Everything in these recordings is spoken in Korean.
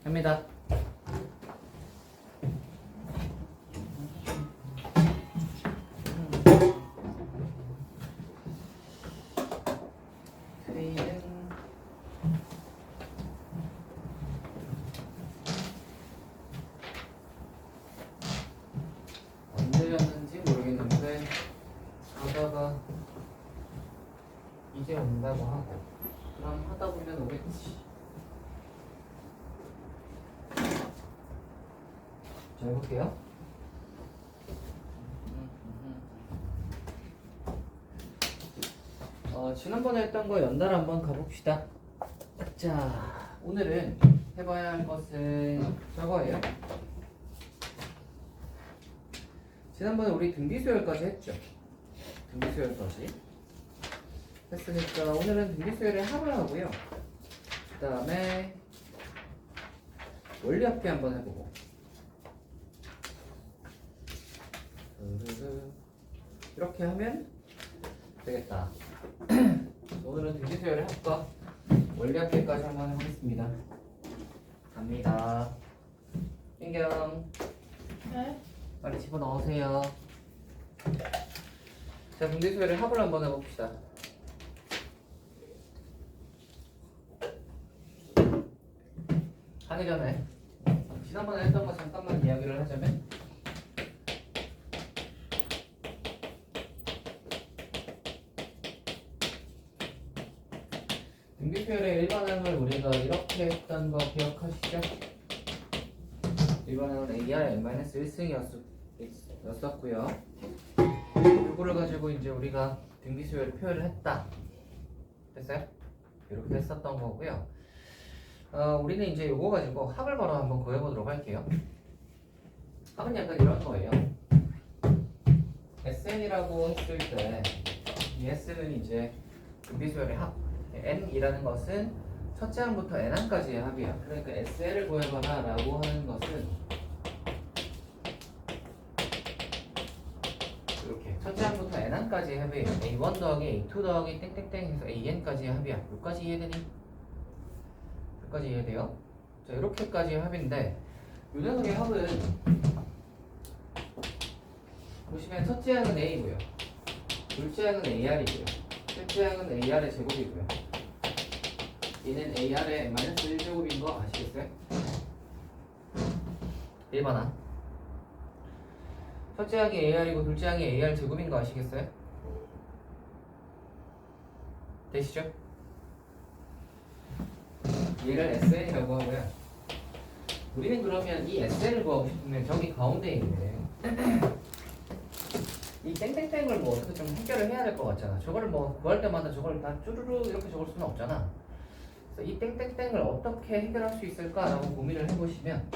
합니다. 트레이는 언제였는지 모르겠는데 가다가 이제 온다고 하고 그럼 하다 보면 오겠지. 자, 해볼게요. 지난번에 했던 거 연달아 한번 가봅시다. 자, 오늘은 해봐야 할 것은 저거예요. 지난번에 우리 등비수열까지 했죠. 등비수열까지 했으니까 오늘은 등비수열의 합을 하고요. 그 다음에 원리합계 한번 해보고 이렇게 하면 되겠다. 오늘은 등비수열의 합과 원리합계까지 한번 해보겠습니다. 갑니다. 민경 네? 빨리 집어넣으세요. 자, 등비수열의 합을 한번 해봅시다. 하기 전에 지난번에 했던 거 잠깐만 이야기를 하자면 등비수열의 일반항을 우리가 이렇게 했던 거 기억하시죠? 일반항은 AR n-1승이었었고요. 이거를 가지고 이제 우리가 등비수열을 표현을 했다. 됐어요? 이렇게 했었던 거고요. 우리는 이제 이거 가지고 합을 바로 한번 구해보도록 할게요. 합은 약간 이런 거예요. SN이라고 했을 때 이 S는 이제 등비수열의 합, N이라는 것은 첫째 항부터 N항까지의 합이야. 그러니까 SN을 구해봐라 라고 하는 것은 이렇게 첫째 항부터 N항까지의 합이에요. A1 더하기 A2 더하기 땡땡땡 해서 AN까지의 합이야. 여기까지 이해되니? 여기까지 이해돼요? 자, 이렇게까지의 합인데 이 녀석의 합은 보시면 첫째 항은 A고요. 둘째 항은 AR이고요. 셋째 항은 AR의 제곱이고요. 얘는 AR의 n-1제곱인 거 아시겠어요? 일반항. 첫째 항이 AR이고 둘째 항이 AR 제곱인 거 아시겠어요? 되시죠? 얘를 SN이라고 하고요. 우리는 그러면 이 SN을 구하고 싶으면 저기 가운데 있는데 이 땡땡땡을 뭐 어떻게 좀 해결을 해야 될 것 같잖아. 저거를 뭐 구할 때마다 저걸 다 쭈루루 이렇게 적을 수는 없잖아. 그래서 이 땡땡땡을 어떻게 해결할 수 있을까라고 고민을 해보시면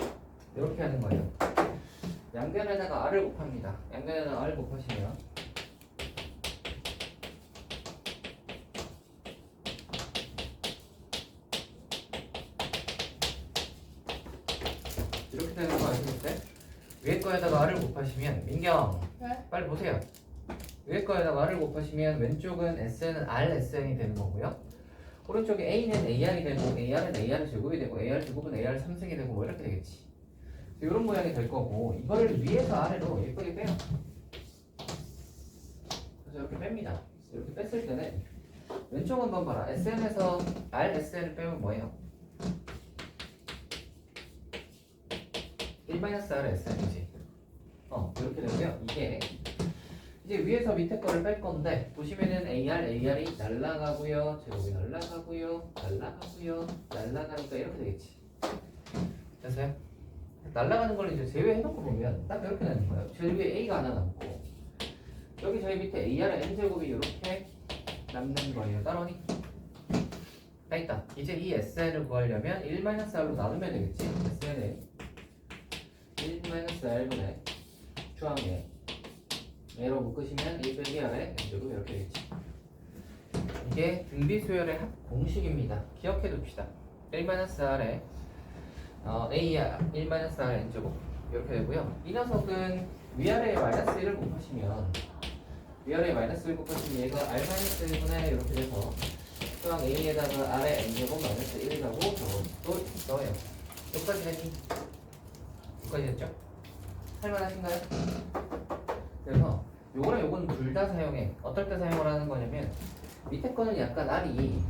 이렇게 하는 거예요. 양변에다가 R을 곱합니다. 양변에다가 R을 곱하시면 이렇게 되는 거 아시겠어요? 위에 거에다가 R을 곱하시면 민경 네? 빨리 보세요. 위에 거에다가 R을 곱하시면 왼쪽은 SN은 RSN이 되는 거고요. 오른쪽에 A는 AR이 되고 AR은 AR 제곱이 되고 AR 제곱은 AR 3승이 되고 뭐 이렇게 되겠지. 이런 모양이 될 거고 이거를 위에서 아래로 예쁘게 빼요. 그래서 이렇게 뺍니다. 이렇게 뺐을 때는 왼쪽 한번 봐라. SN에서 RSN을 빼면 뭐예요? 1-RSN이지. 이렇게 되고요. 이게 이제 위에서 밑에 거를 뺄 건데 보시면은 AR이 날라가고요. 제곱이 날라가고요. 날라가고요. 날라가니까 이렇게 되겠지. 됐어요? 날라가는 걸 이제 제외해놓고 보면 딱 이렇게 되는 거예요. 제일 위에 A가 하나 남고 여기 저희 밑에 AR의 N제곱이 이렇게 남는 거예요. 따라오니? 다 있다. 이제 이 SN을 구하려면 1-R로 나누면 되겠지. SN을 1-R분의 중앙에 A로 묶으시면 1-R의 N제곱 이렇게 되겠지. 이게 등비수열의 합 공식입니다. 기억해 둡시다. 1-R의 AR 1-R N제곱 이렇게 되고요. 이 녀석은 위아래에 마이너스 1을 곱하시면 위아래에 마이너스 1 곱하시면 얘가 R-1분의 이렇게 돼서 수학 A에다가 R의 N제곱 마이너스 1이라고 적어도 있어요. 여기까지 되니? 여기까지 됐죠? 할만하신가요? 그래서 요거랑 요거는 둘 다 사용해. 어떨 때 사용을 하는 거냐면 밑에 거는 약간 R이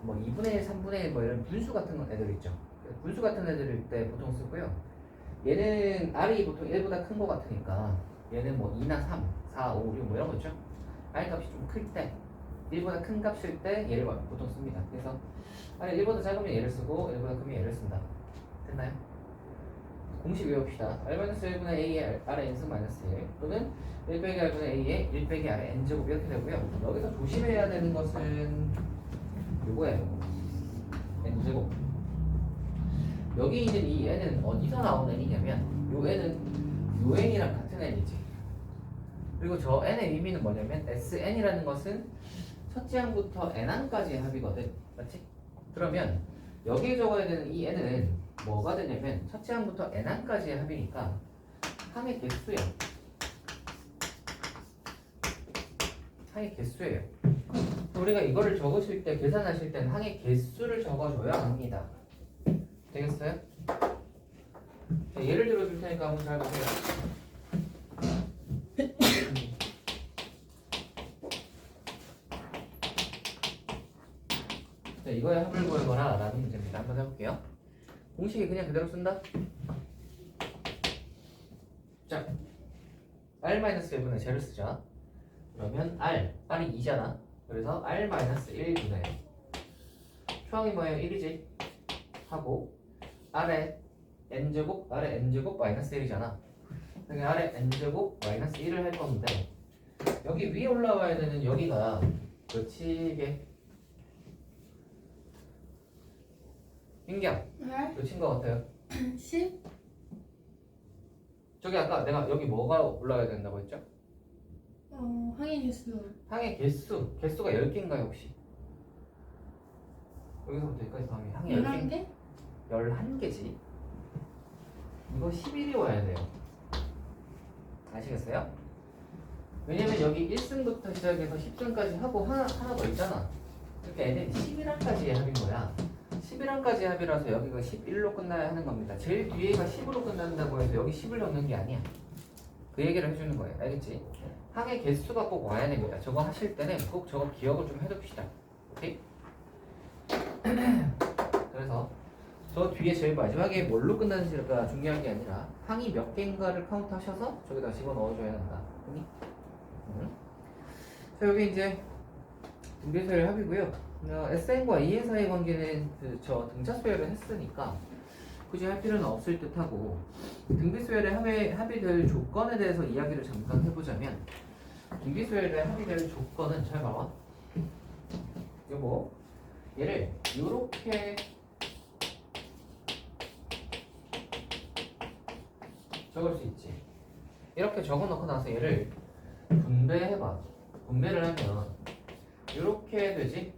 뭐 2분의 1, 3분의 1 뭐 이런 분수 같은 애들 있죠. 분수 같은 애들일 때 보통 쓰고요. 얘는 R이 보통 1보다 큰 거 같으니까 얘는 뭐 2나 3, 4, 5, 6 뭐 이런 거 있죠. R 값이 좀 클 때 1보다 큰 값일 때 얘를 보통 씁니다. 그래서 R이 1보다 작으면 얘를 쓰고 1보다 크면 얘를 쓴다. 됐나요? 공식 외웁시다. R-1분의 A의 R의 N승 마이너스 1 또는 1 빼기 R분의 A의 1 빼기 R의 N제곱 이렇게 되고요. 여기서 조심해야 되는 것은 요거예요. N제곱. 여기 있는 이 N은 어디서 나온 N이냐면 요 N은 요 N이랑 같은 N이지. 그리고 저 N의 의미는 뭐냐면 SN이라는 것은 첫째 항부터 N항까지의 합이거든. 맞지? 그러면 여기에 적어야 되는 이 N은 뭐가 되냐면 첫째 항부터 N항까지의 합이니까 항의 개수예요. 항의 개수예요. 우리가 이거를 적으실 때 계산하실 때는 항의 개수를 적어줘야 합니다. 되겠어요? 자, 예를 들어 줄 테니까 한번 잘 보세요. 자, 이거에 합을 구해봐라 라는 문제입니다. 한번 해볼게요. 공식이 그냥 그대로 쓴다? 자, R-1분의 제를 쓰자. 그러면 R이 2잖아. 그래서 R-1분의 초항이 뭐예요? 1이지? 하고 R의 N제곱 마이너스 1이잖아. 여기 R의 N제곱 마이너스 1을 할 건데 여기 위에 올라와야 되는 여기가 그렇지 이게 민경 네? 몇인 것 같아요? 10? 저기 아까 내가 여기 뭐가 올라와야 된다고 했죠? 항의 개수. 항의 개수가 10개인가요 혹시? 여기서부터 여기까지 더하면 항이 10개? 11개? 11개지. 이거 11이 와야 돼요. 아시겠어요? 왜냐면 여기 1승부터 시작해서 10승까지 하고 하나 더 있잖아. 그러니까 얘는 11항까지의 합인 거야. 11항까지의 합이라서 여기가 11로 끝나야 하는 겁니다. 제일 뒤에가 10으로 끝난다고 해서 여기 10을 넣는 게 아니야. 그 얘기를 해주는 거예요. 알겠지? 항의 개수가 꼭 와야 됩니다. 저거 하실 때는 꼭 저거 기억을 좀 해둡시다. 오케이? 그래서 저 뒤에 제일 마지막에 뭘로 끝나는지가 중요한 게 아니라 항이 몇 개인가를 카운트 하셔서 저기다 집어넣어줘야 한다. 그니? 자, 여기 이제 등비수열 합이고요. SN과 EN 사이의 관계는 저 등차 수열을 했으니까 굳이 할 필요는 없을 듯하고 등비수열의 합이 될 조건에 대해서 이야기를 잠깐 해보자면 등비수열의 합이 될 조건은 잘 봐봐. 요거 얘를 요렇게 적을 수 있지. 이렇게 적어놓고 나서 얘를 분배해봐. 분배를 하면 이렇게 되지.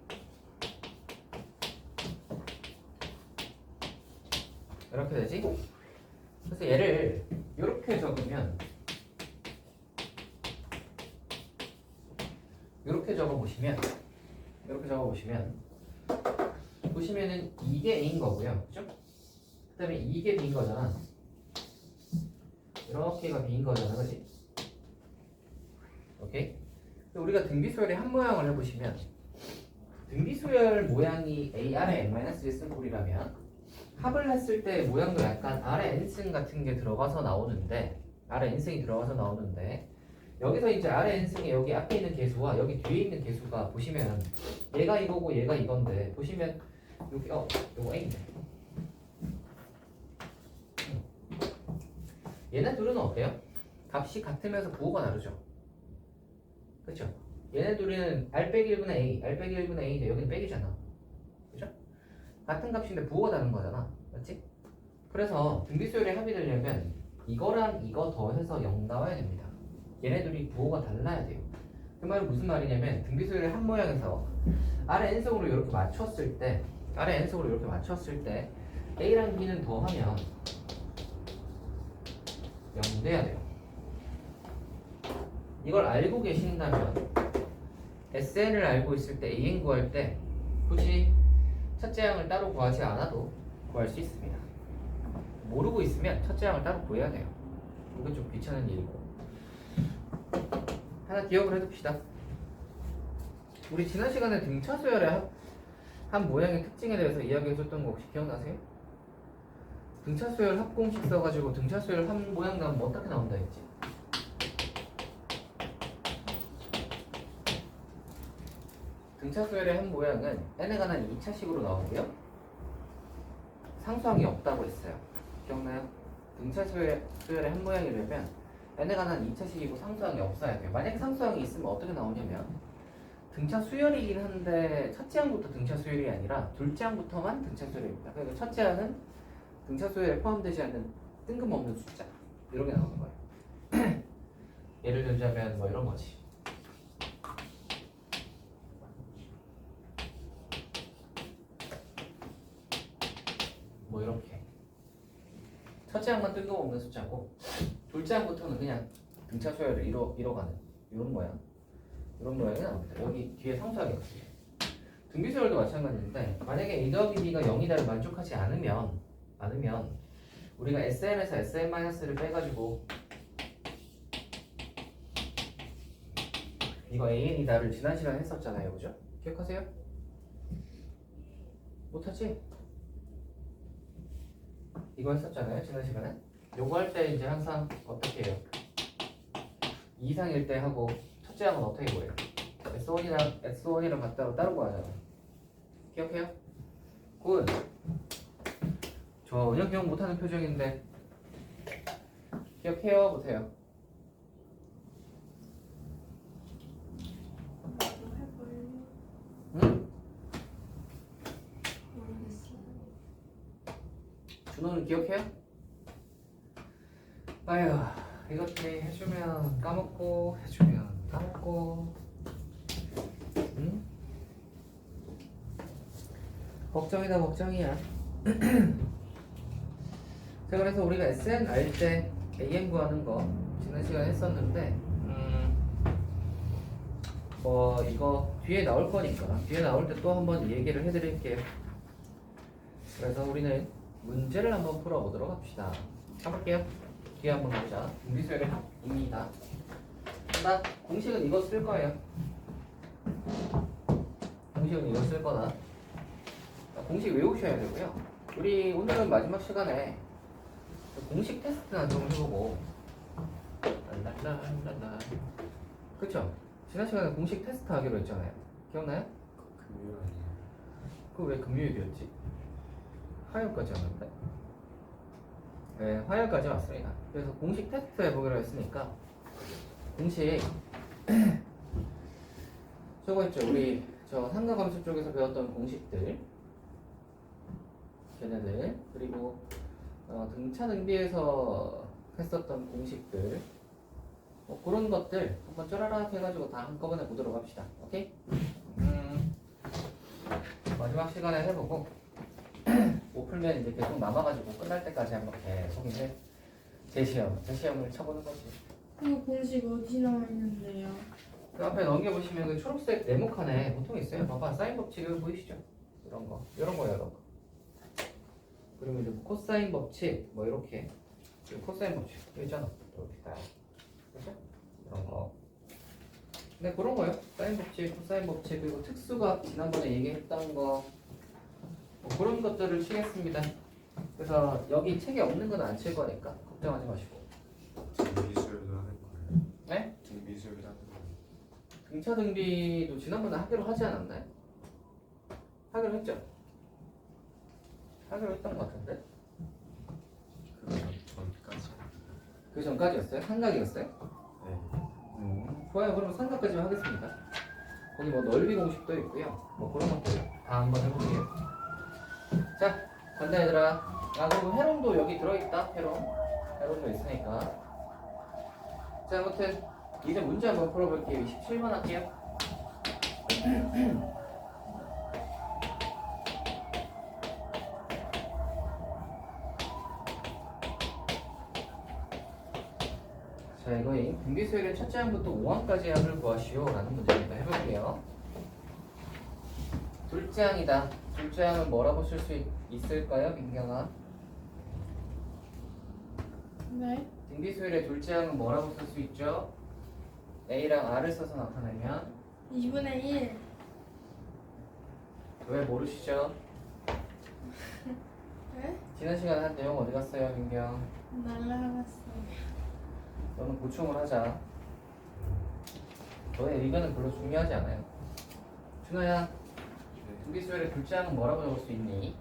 이렇게 되지. 그래서 얘를 이렇게 적으면 이렇게 적어보시면 보시면은 이게 A인 거고요. 그죠? 그 다음에 이게 B인 거잖아. 이렇게가 B인 거잖아. 그지? 오케이? 우리가 등비수열의 한 모양을 해보시면 등비수열 모양이 AR의 N-1승꼴이라면 합을 했을 때 모양도 약간 R의 N승 같은 게 들어가서 나오는데 R의 N승이 들어가서 나오는데 여기서 이제 R의 N승이 여기 앞에 있는 개수와 여기 뒤에 있는 개수가 보시면 얘가 이거고 얘가 이건데 보시면 여기 요거 A네. 얘네 둘은 어때요? 값이 같으면서 부호가 다르죠. 그쵸? 얘네 둘은 R 빼기 1분의 A, R 빼기 1분의 A인데 여기는 빼기잖아. 그죠? 같은 값인데 부호가 다른 거잖아. 맞지? 그래서 등비수열의 합이 되려면 이거랑 이거 더해서 0 나와야 됩니다. 얘네 둘이 부호가 달라야 돼요. 그 말은 무슨 말이냐면 등비수열의 한 모양에서 R의 N승으로 이렇게 맞췄을 때 A랑 B는 더하면 0 돼야 돼요. 이걸 알고 계신다면 SN을 알고 있을 때 AN 구할 때 굳이 첫째 항을 따로 구하지 않아도 구할 수 있습니다. 모르고 있으면 첫째 항을 따로 구해야 돼요. 이건 좀 귀찮은 일이고. 하나 기억을 해둡시다. 우리 지난 시간에 등차 수열의 한 모양의 특징에 대해서 이야기해줬던 거 혹시 기억나세요? 등차 수열 합공식 써가지고 등차 수열 한 모양 나오면 뭐 어떻게 나온다 했지? 등차 수열의 한 모양은 n에 관한 2차식으로 나오고요. 상수항이 없다고 했어요. 기억나요? 등차 수열의 한 모양이려면 n에 관한 2차식이고 상수항이 없어야 돼요. 만약에 상수항이 있으면 어떻게 나오냐면 등차 수열이긴 한데 첫째 항부터 등차 수열이 아니라 둘째 항부터만 등차 수열입니다. 그러니까 첫째 항은 등차 수열에 포함되지 않는 뜬금없는 숫자 이렇게 나오는 거예요. 예를 들자면 뭐 이런 거지. 뭐 이렇게 첫째 항만 뜬금없는 숫자고 둘째 항부터는 그냥 등차 수열을 이뤄가는 이런 모양. 이런 모양이 나옵니다. 여기 뒤에 상수항이 없어요. 등비수열도 마찬가지인데 만약에 A 더하기 B가 0이다를 만족하지 않으면 우리가 SN에서 SN-를 빼가지고 이거 AN이다를 지난 시간에 했었잖아요. 그죠? 기억하세요? 못하지? 이거 했었잖아요. 지난 시간에. 요거 할 때 이제 항상 어떻게 해요? 2 이상일 때 하고 첫째 항은 어떻게 구해요? S1이랑 같다고 따로 구하잖아요. 기억해요? 굿. 전혀 기억 못하는 표정인데 기억해요? 못해요? 나도 해볼래. 응? 모르겠어. 준호는 기억해요? 아휴 이렇게 해주면 까먹고 해주면 까먹고 응? 걱정이다 걱정이야. 자 그래서 우리가 SN 알 때 AM 구하는 거 지난 시간에 했었는데 뭐 이거 뒤에 나올 거니까 뒤에 나올 때 또 한번 얘기를 해드릴게요. 그래서 우리는 문제를 한번 풀어보도록 합시다. 가볼게요. 뒤에 한번 보자. 등비수열의 합입니다. 나 공식은 이거 쓸 거예요. 공식은 이거 쓸 거다. 공식 외우셔야 되고요. 우리 오늘은 마지막 시간에 공식 테스트나 좀 해보고 랄랄랄랄라. 그쵸? 지난 시간에 공식 테스트 하기로 했잖아요. 기억나요? 금요일 아니에요? 그거 왜 금요일이었지? 화요일까지 왔는데? 네, 화요일까지 왔습니다. 그래서 공식 테스트 해보기로 했으니까 공식 저거 있죠? 우리 저 삼각함수 쪽에서 배웠던 공식들 걔네들 그리고 등차 등비에서 했었던 공식들 뭐 그런 것들 한번 쪼라락 해가지고 다 한꺼번에 보도록 합시다. 오케이? 마지막 시간에 해보고 못 풀면 이제 계속 남아가지고 끝날 때까지 한번 계속 이제 재시험을 쳐보는 거지. 그 공식 어디 나와 있는데요? 그 앞에 넘겨보시면 그 초록색 네모칸에 보통 있어요. 봐봐 사인 법칙을 보이시죠? 이런 거요. 그리고 이제 뭐 코사인 법칙 뭐 이렇게 코사인 법칙 여기 있잖아. 이렇게 딱 그렇죠? 이런 거. 네 그런 거요. 사인 법칙, 코사인 법칙 그리고 특수각 지난번에 얘기했던 거 뭐 그런 것들을 치겠습니다. 그래서 여기 책에 없는 건 안 칠 거니까 걱정하지 마시고. 등비수열도 하는 거예요? 네? 등비수열도 하는 거예요? 등차 등비도 지난번에 하기로 하지 않았나요? 하기로 했죠? 하기로 했던 것 같은데? 그거 전까지? 그 전까지였어요? 삼각이었어요? 네. 좋아요. 그럼 삼각까지만 하겠습니다. 거기 뭐 넓이 공식도 있고요. 뭐 그런 것들 다 한번 해볼게요. 자, 간다 얘들아. 아 그리고 해롱도 여기 들어있다. 해롱도 있으니까. 자, 아무튼 이제 문제 한번 풀어볼게요. 27번 할게요. 자, 이거인 등비수열의 첫째 항부터 5항까지 항을 구하시오 라는 문제입니다. 해볼게요. 둘째 항이다. 둘째 항을 뭐라고 쓸 수 있을까요, 민경아? 네. 등비수열의 둘째 항은 뭐라고 쓸 수 있죠? A랑 R을 써서 나타내면 2분의 1. 왜 모르시죠? 네? 지난 시간에 한 내용 어디 갔어요, 민경? 날라갔어요. 너는 보충을 하자. 너의 의견은 별로 중요하지 않아요. 준호야, 네. 등비수열의 둘째 항은 뭐라고 적을 수 있니?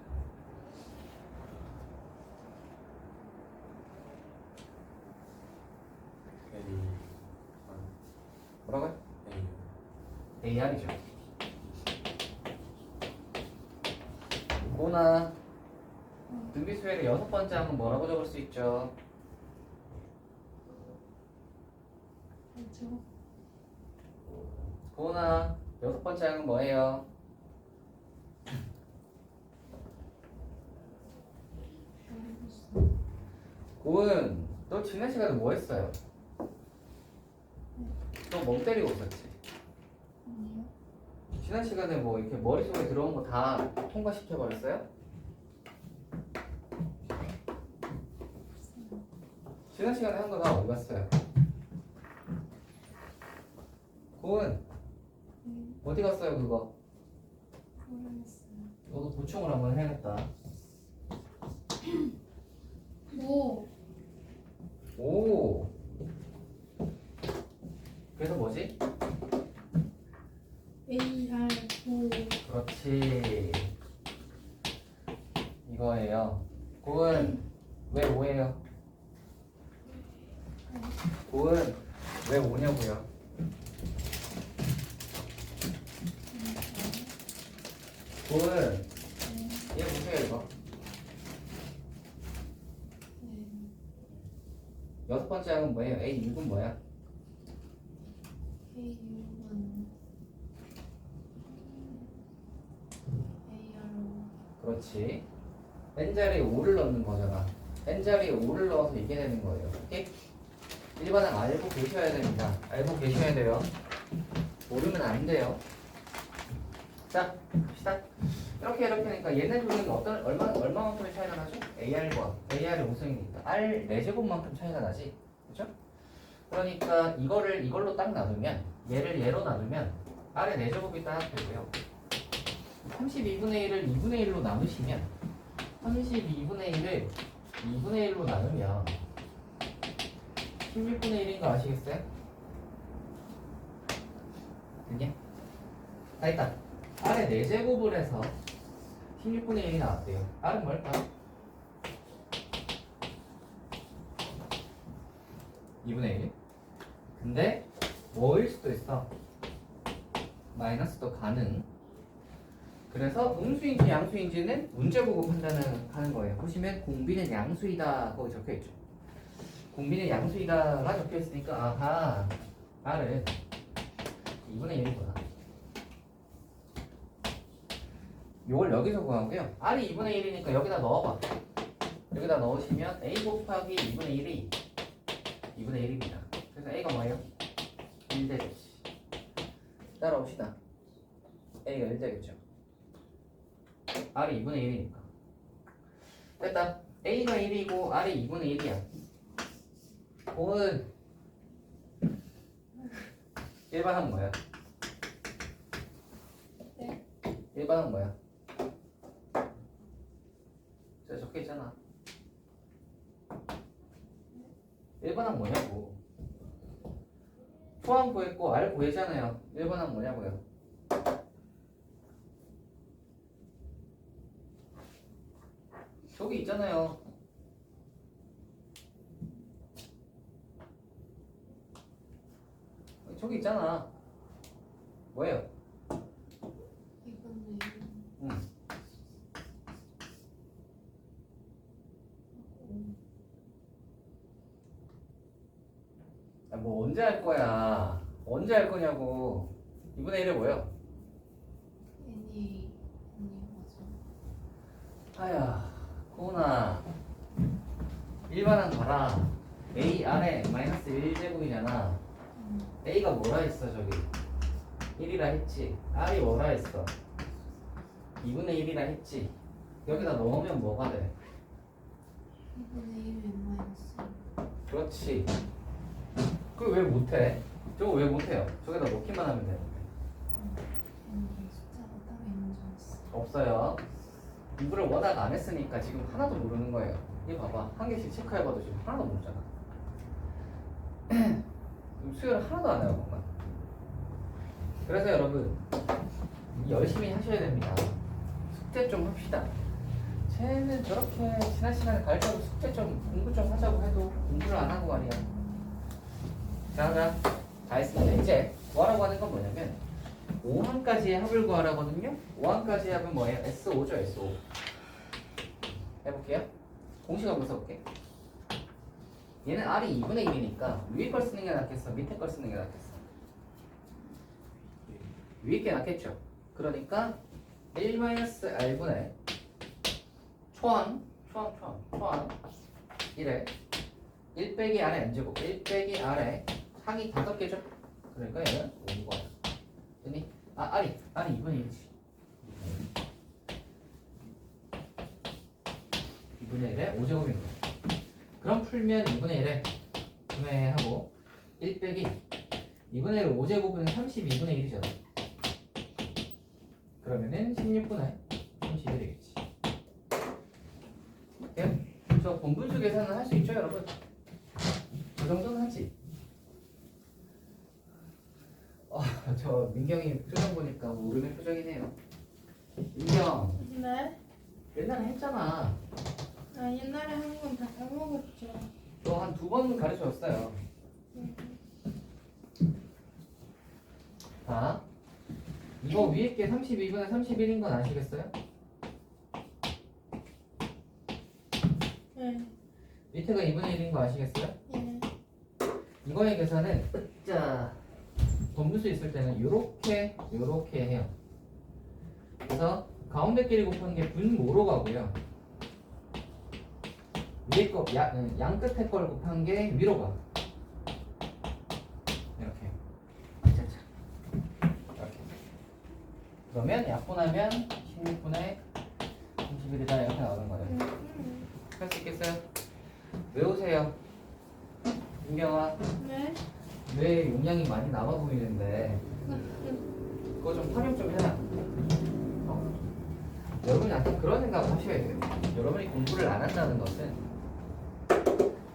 A 뭐라고요? A AR이죠. 고나 등비수열의 여섯 번째 항은 뭐라고 적을 수 있죠? 그렇죠. 고나 여섯 번째 항은 뭐예요? 고은 너 지난 시간에 뭐 했어요? 너 멍 때리고 있었지? 아니요. 지난 시간에 뭐 이렇게 머릿속에 들어온 거 다 통과시켜 버렸어요? 지난 시간에 한 거 다 어디 갔어요? 고은 네. 어디 갔어요 그거? 모르겠어요. 너도 보충을 한번 해야겠다. 오. 오. 그래서 뭐지? AR 9. 그렇지. 이거예요. 고은 왜 5예요? 고은 왜 5냐고요? 고은 얘 보세요 이거. 여섯 번째 항은 뭐예요? A6은 뭐야? A6은 AR로. 그렇지. n자리에 5를 넣는 거잖아. n자리에 5를 넣어서 이게 되는 거예요. 오케이? 일반항 알고 계셔야 됩니다. 알고 계셔야 돼요. 모르면 안 돼요. 자, 갑시다. 이렇게 하니까 얘네 둘은 얼마만큼의 차이가 나죠? AR과 AR의 5승이니까 R 4제곱만큼 차이가 나지. 그죠? 그러니까 이걸로 딱 놔두면 얘를 얘로 놔두면 R의 4제곱이 딱 되고요. 32분의 1을 2분의 1로 나누시면 32분의 1을 2분의 1로 나누면 16분의 1인 거 아시겠어요? 됐냐? 다 있다. R의 4제곱을 해서 16분의 1이 나왔대요. R은 뭘까? 2분의 1. 근데 뭐일 수도 있어. 마이너스도 가능. 그래서 음수인지 양수인지는 문제 보고 판단을 하는 거예요. 보시면 공비는 양수이다 거기 적혀 있죠. 공비는 양수이다가 적혀 있으니까 아하 R은 2분의 1이구나. 요걸 여기서 구하고요. R이 2분의 1이니까 여기다 넣어봐. 여기다 넣으시면 A 곱하기 2분의 1이 2분의 1입니다. 그래서 A가 뭐예요? 1되겠지. 따라옵시다. A가 1되겠죠. R이 2분의 1이니까. 됐다. A가 1이고 R이 2분의 1이야. 공은 일반항 뭐야? 네. 일반항 뭐야? 저기 적혀 있잖아. 일반항 뭐냐고. 초항 구했고 R 구했잖아요. 일반항 뭐냐고요. 저기 있잖아요. 저기 있잖아. 뭐예요? 이건데. 응. 야, 뭐 언제 할 거야? 언제 할 거냐고. 2분의 1이 뭐예요? N이 뭐죠? 하야, 코나 일반항 봐라. A R에 마이너스 1제곱이잖아. A가 뭐라 했어 저기? 1이라 했지. R이 뭐라 했어? 2분의 1이라 했지. 여기다 넣으면 뭐가 돼? 2분의 1 N 마이너스. 그렇지. 그걸 왜 못해? 저거 왜 못해요? 저기다 넣기만 하면 되는데. 숫자가 따로 있는 줄 알았어. 없어요. 공부를 워낙 안 했으니까 지금 하나도 모르는 거예요. 이거 봐봐. 한 개씩 체크해봐도 지금 하나도 모르잖아. 지금 수요를 하나도 안 해요, 뭔가. 그래서 여러분 열심히 하셔야 됩니다. 숙제 좀 합시다. 쟤는 저렇게 지난 시간에 가르쳐도 숙제 좀 공부 좀 하자고 해도 공부를 안 하고 말이야. 자, 다 했습니다. 이제 구하라고 하는 건 뭐냐면 5항까지의 합을 구하라거든요. 5항까지의 합은 뭐예요? S5죠, S5. 해볼게요. 공식 한번 써볼게. 얘는 R이 2분의 1이니까 위에 걸 쓰는 게 낫겠어? 밑에 걸 쓰는 게 낫겠어? 위에 게 낫겠죠? 그러니까 1-R분의 초항 1에 1 빼기 R의 n제곱 1 빼기 R의 항이 5개죠? 그러니까 얘는 5거야. 됐니? R이 2분의 1이지. 2분의 1에 5제곱인 거야. 그럼 풀면 2분의 1에 분해하고 1 빼기 2분의 1 5제곱은 32분의 1이잖아. 그러면은 16분의 31이겠지. 네? 저 본분수 계산은 할 수 있죠, 여러분? 그 정도는 하지. 저 민경이 표정 보니까 울음의 표정이네요. 민경, 네? 옛날에 했잖아. 아 옛날에 한 건 다 까먹었죠. 너 한 2번 가르쳐줬어요. 자, 이거 위에 게 32분의 31인 건 아시겠어요? 네. 밑에가 2분의 1인 거 아시겠어요? 예. 이거의 계산은 자 분분수 있을 때는 요렇게 해요. 그래서 가운데끼리 곱하는 게 분모로 가고요. 위에 거 양 끝에 걸 곱한 게 위로 가. 이렇게. 차차. 이렇게. 그러면 약분하면 16분의 31이다 이렇게 나오는 거예요. 할 수 있겠어요? 외우세요. 민경아. 네? 뇌 용량이 많이 남아 보이는데 그거 좀 활용 좀 해라. 여러분이 약간 그런 생각을 하셔야 돼요. 여러분이 공부를 안 한다는 것은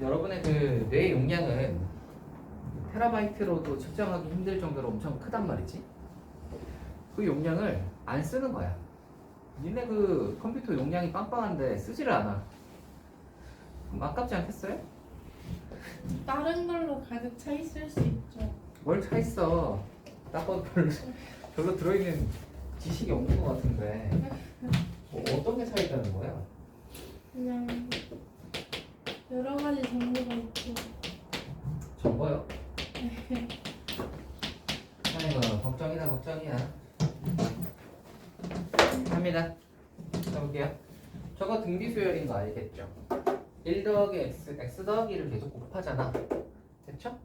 여러분의 그 뇌 용량은 테라바이트로도 측정하기 힘들 정도로 엄청 크단 말이지. 그 용량을 안 쓰는 거야. 니네 그 컴퓨터 용량이 빵빵한데 쓰지를 않아. 그럼 아깝지 않겠어요? 다른 걸로 가득 차 있을 수 있죠. 뭘 차 있어. 딱 봐도 별로 들어있는 지식이 없는 것 같은데. 어떤 게 차 있다는 거야? 그냥 여러 가지 정보가 있고. 정보요? 아이고 걱정이야. 합니다. 해볼게요. 저거 등비수열인 거 알겠죠? 1 더하기 x 더하기 1을 계속 곱하잖아. 됐죠?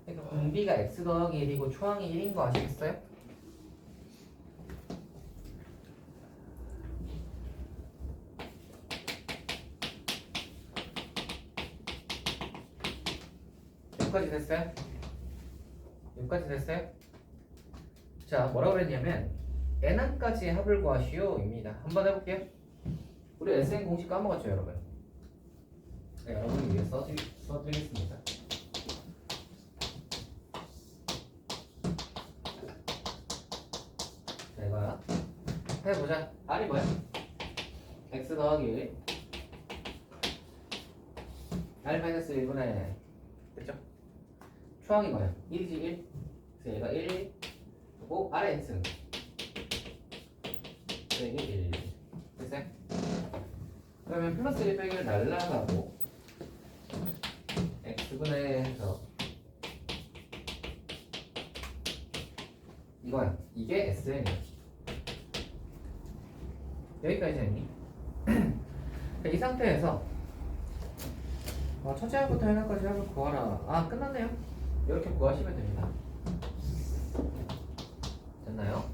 그러니까 공비가 x 더하기 1이고 초항이 1인 거 아시겠어요? 여기까지 됐어요? 여기까지 됐어요? 자, 뭐라고 그랬냐면 n항까지의 합을 구하시오 입니다. 한번 해볼게요. 우리 SN 공식 까먹었죠, 여러분? 네, 여러분을 위해 써드리겠습니다. 자, 이거야. 해보자. R이 뭐야? x 더하기 1 R-1분의 그죠? 초항이 뭐야? 1이지 1. 그래서 얘가 1 그리고 R의 x는 빼기 1 됐어요? 그러면 플러스 1 빼기를 날라가고 x분의 해서 이거야. 이게 SN이야. 여기까지 했니? 이 상태에서 첫째 항부터 하나까지 합을 구하라. 끝났네요. 이렇게 구하시면 됩니다. 됐나요?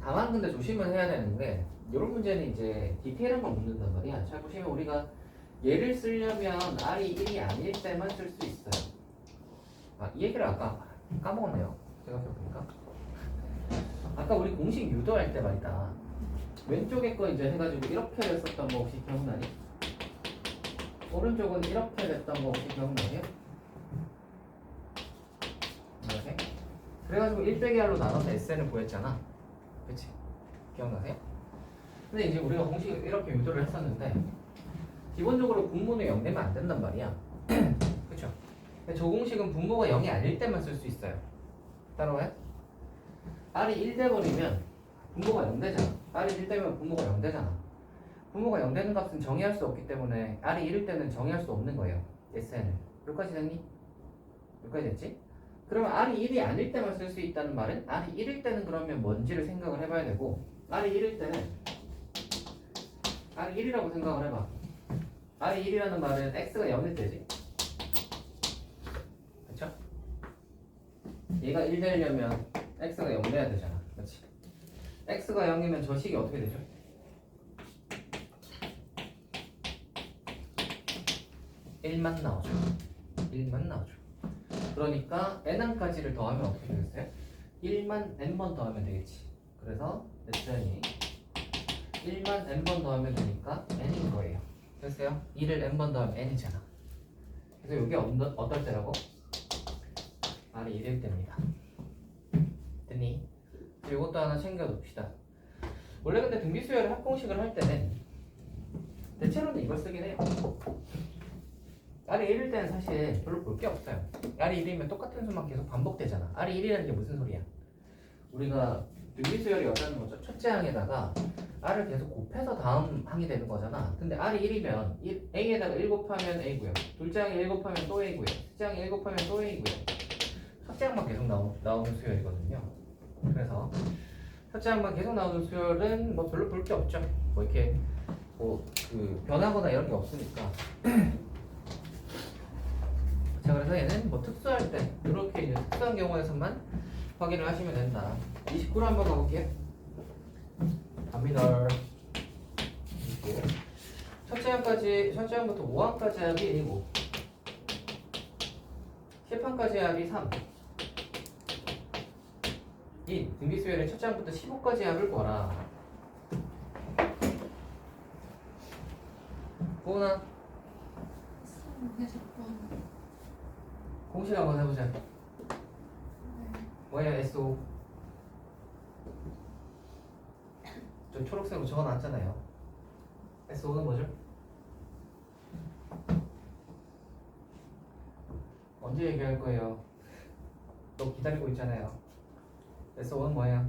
다만 근데 조심을 해야 되는 게 이런 문제는 이제 디테일한 걸 묻는단 말이야. 잘 보시면 우리가 얘를 쓰려면 R이 1이 아닐 때만 쓸 수 있어요. 이 얘기를 아까 까먹었네요. 생각해보니까. 아까 우리 공식 유도할 때 말이다. 왼쪽에 거 이제 해가지고 이렇게 됐었던 거 혹시 기억나니? 오른쪽은 이렇게 됐던 거 혹시 기억나세요? 이렇게? 그래가지고 1-R로 나눠서 SN을 구했잖아. 그치? 기억나세요? 근데 이제 우리가 공식 이렇게 유도를 했었는데 기본적으로 분모는 0 되면 안 된단 말이야. 그쵸? 근데 저 공식은 분모가 0이 아닐 때만 쓸 수 있어요. 따라와요? R이 1 돼버리면 분모가 0 되잖아. R이 1 되면 분모가 0 되잖아. 분모가 0 되는 값은 정의할 수 없기 때문에 R이 1일 때는 정의할 수 없는 거예요. SN을. 여기까지 됐니? 여기까지 됐지? 그러면 R이 1이 아닐 때만 쓸 수 있다는 말은 R이 1일 때는 그러면 뭔지를 생각을 해봐야 되고 R이 1일 때는 R이 1이라고 생각을 해봐. R이 1이라는 말은 X가 0일 때지. 그쵸? 얘가 1 되려면 X가 0 돼야 되잖아. 그렇지? X가 0이면 저 식이 어떻게 되죠? 1만 나오죠. 1만 나오죠. 그러니까 n항까지를 더하면 어떻게 되겠어요? 1만 n번 더하면 되겠지. 그래서 SN이 1만 n번 더하면 되니까 n인 거예요. 됐어요? 2를 n번 더하면 n이잖아. 그래서 이게 어떨 때라고? R이 1일 때입니다. 됐니? 이것도 하나 챙겨둡시다. 원래 근데 등비수열의 합공식을 할 때는 대체로는 이걸 쓰긴 해요. R이 1일 때는 사실 별로 볼 게 없어요. R이 1이면 똑같은 수만 계속 반복되잖아. R이 1이라는 게 무슨 소리야? 우리가 등비수열이 어떤 거죠? 첫째 항에다가 R을 계속 곱해서 다음 항이 되는 거잖아. 근데 R이 1이면 A에다가 1 곱하면 A고요. 둘째 항에 1 곱하면 또 A고요. 셋째 항에 1 곱하면 또 A고요. 첫째 항만 계속 나오는 수열이거든요. 그래서 첫째 항만 계속 나오는 수열은 뭐 별로 볼 게 없죠. 뭐 이렇게 뭐 그 변하거나 이런 게 없으니까. 자, 그래서 얘는 뭐 특수할 때 이렇게 이제 특수한 경우에서만 확인을 하시면 된다. 29로 한번 가볼게요. 갑니다. 첫째 항부터 5항까지 합이 1이고 10항까지 합이 3. 이 등비수열의 첫째 항부터 15까지 합을 구하라. 고은아, 공식 한번 해보자. 뭐야 SO? 저 초록색으로 적어놨잖아요. SO는 뭐죠? 언제 얘기할 거예요? 또 기다리고 있잖아요. SO는 뭐예요?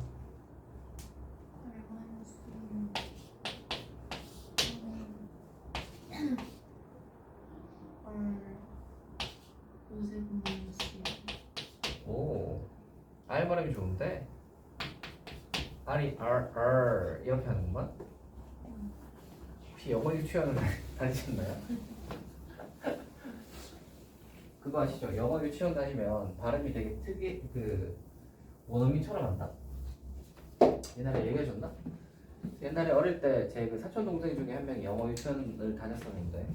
오, R 발음이 좋은데 R이 R 이렇게 하는구만. 혹시 영어 유치원을 다니셨나요? 그거 아시죠? 영어 유치원 다니면 발음이 되게 그 원어민처럼 한다. 옛날에 얘기해줬나? 옛날에 어릴 때 제 그 사촌 동생 중에 한 명이 영어 유치원을 다녔었는데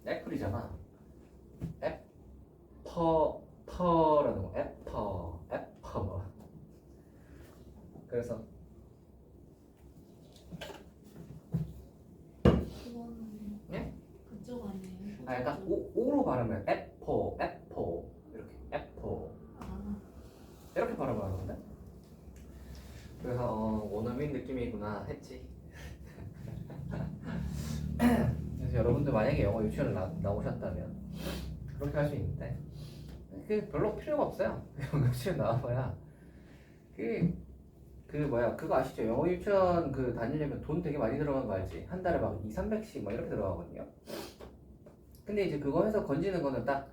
애플이잖아. 애퍼라는 거. 애퍼. 그래서 그거는 예? 그쪽 아니에요? 약간 오로 발음을 애퍼 이렇게 애퍼 아, 이렇게 발음을 하는데. 그래서 원어민 느낌이구나 했지. 그래서 여러분들 만약에 영어 유치원을 나오셨다면 그렇게 할 수 있는데 그 별로 필요가 없어요. 영어 유치원 나와봐야 그거 아시죠? 영어 유치원 그 다니려면 돈 되게 많이 들어가는 거 알지? 한 달에 막 200~300씩 막 이렇게 들어가거든요. 근데 이제 그거 해서 건지는 거는 딱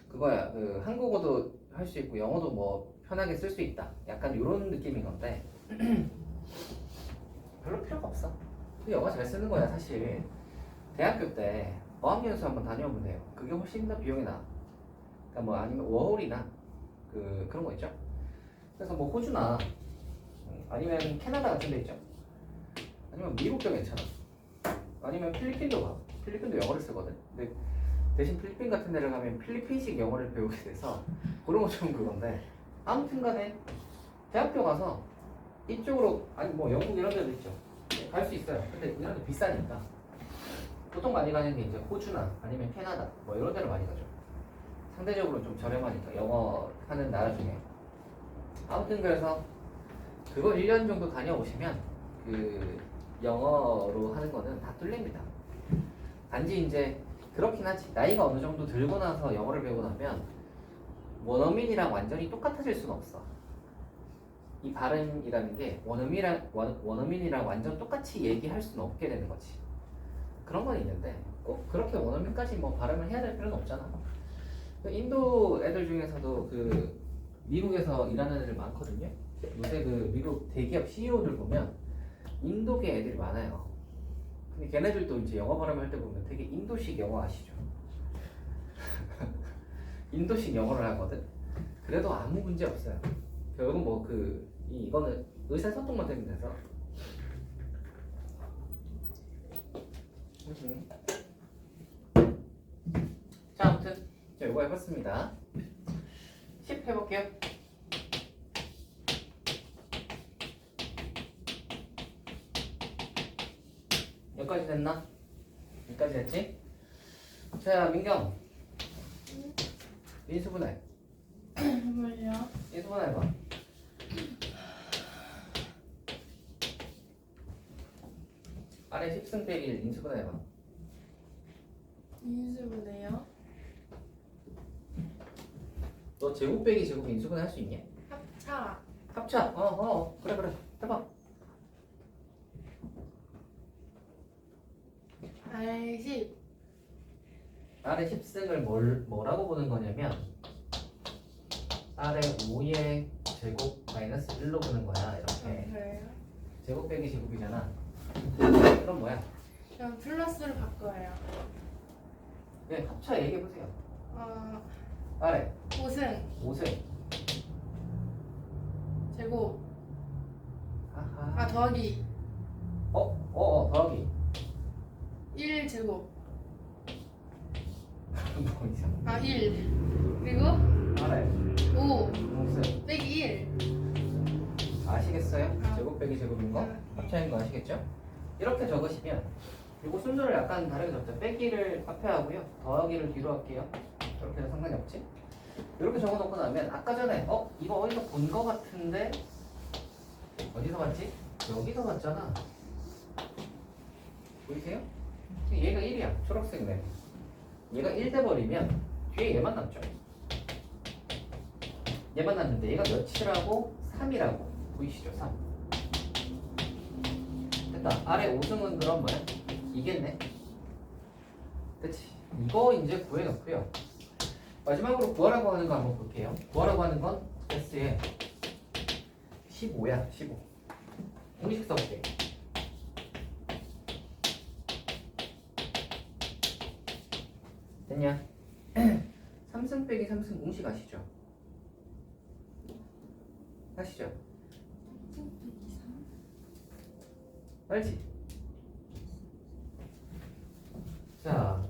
그거야. 그 한국어도 할 수 있고 영어도 뭐 편하게 쓸 수 있다. 약간 이런 느낌인 건데 별로 필요가 없어. 그 영어 잘 쓰는 거야 사실. 대학교 때 어학연수 한번 다녀오면 돼요. 그게 훨씬 더 비용이 나. 그러니까 뭐 아니면 워홀이나 그런 거 있죠. 그래서 뭐 호주나 아니면 캐나다 같은 데 있죠. 아니면 미국도 괜찮아. 아니면 필리핀도 가. 필리핀도 영어를 쓰거든. 근데 대신 필리핀 같은 데를 가면 필리핀식 영어를 배우게 돼서 그런 거 좀 그건데 아무튼 간에 대학교 가서 이쪽으로 아니 뭐 영국 이런 데도 있죠. 갈 수 있어요. 근데 이런 데 비싸니까 보통 많이 가는 게 이제 호주나 아니면 캐나다 뭐 이런 데로 많이 가죠. 상대적으로 좀 저렴하니까 영어 하는 나라 중에. 아무튼 그래서 그거 1년 정도 다녀오시면 그 영어로 하는 거는 다 뚫립니다. 단지 이제 그렇긴 하지. 나이가 어느 정도 들고 나서 영어를 배우고 나면 원어민이랑 완전히 똑같아질 수는 없어. 이 발음이라는 게 원어민이랑 완전 똑같이 얘기할 수는 없게 되는 거지. 그런 건 있는데 꼭 그렇게 원어민까지 뭐 발음을 해야 될 필요는 없잖아. 그 인도 애들 중에서도 그 미국에서 일하는 애들 많거든요. 요새 그 미국 대기업 CEO들 보면 인도계 애들이 많아요. 근데 걔네들도 이제 영어 발음할 때 보면 되게 인도식 영어 아시죠? 인도식 영어를 하거든. 그래도 아무 문제 없어요. 결국은 뭐 이거는 의사소통만 되면 돼서. 자, 아무튼 자, 이거 해봤습니다. 10 해볼게요. 여기까지 됐나? 여기까지 됐지? 자, 민경. 인수분해. 뭐야? 인수분해 해봐. 아래 10승 빼기 1 인수분해 해봐. 인수분해요? 너 제곱 빼기 제곱 인수분해 할 수 있냐? 합차. 합차. 그래 해봐. R10. 아래 10승을 뭐라고 보는 거냐면 아래 5의 제곱 마이너스 1로 보는 거야. 이렇게 그래요? 제곱 빼기 제곱이잖아. 그럼 뭐야? 그럼 플러스로 바꿔요. 네, 합차 얘기해보세요. 아래 5승 5승. 제곱. 아하. 더하기 더하기 1 제곱. 뭐 이상. 1. 그리고 아래 5 5승. 빼기 1. 아시겠어요? 제곱 빼기 제곱인 거? 네. 합차인 거 아시겠죠? 이렇게 적으시면 그리고 순서를 약간 다르게 적죠. 빼기를 앞에 하고요. 더하기를 뒤로 할게요. 이렇게 해도 상관이 없지? 이렇게 적어놓고 나면 아까 전에 이거 어디서 본 거 같은데 어디서 봤지? 여기서 봤잖아. 보이세요? 얘가 1이야. 초록색이네. 얘가 1 돼버리면 뒤에 얘만 남죠. 얘만 남는데 얘가 몇이라고? 3이라고. 보이시죠? 3. 됐다. 아래 5승은 그럼 뭐야? 이겠네. 그치? 이거 이제 구해놓고요. 마지막으로 구하라고 하는 거 한번 볼게요. 구하라고 하는 건 S에 15야. 15. 공식 써볼게. 됐냐? 3승 빼기 3승 공식 아시죠? 아시죠? 알지? 자,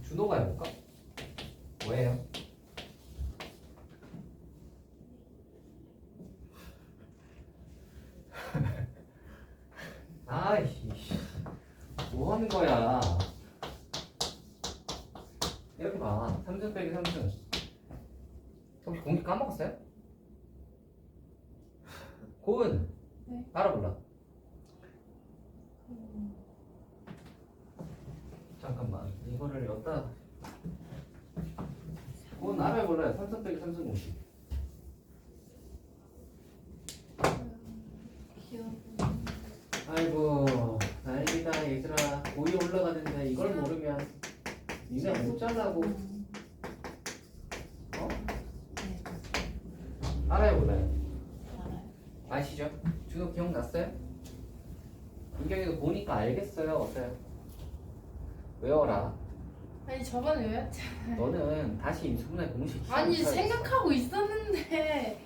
준호가 해볼까? 뭐예요? 아이씨, 뭐 하는 거야? 이렇게 봐. 3승 빼기 3승. 혹시 공기 까먹었어요? 고은. 네. 알아볼라. 잠깐만. 이거를 여기다. 고은 알아볼래요. 3승 빼기 3승 공식. 귀여워. 아이고, 다행이다 얘들아. 고2 올라가는데 이걸 모르면 니네 못 잘라고. 네. 알아요 몰라요? 알아요. 아시죠? 준호 기억났어요? 민경이도 보니까 알겠어요? 어때요? 외워라. 아니 저번에 외웠지. 너는 다시 인수분해 공식 아니 시험 쳐야겠어. 생각하고 있었는데.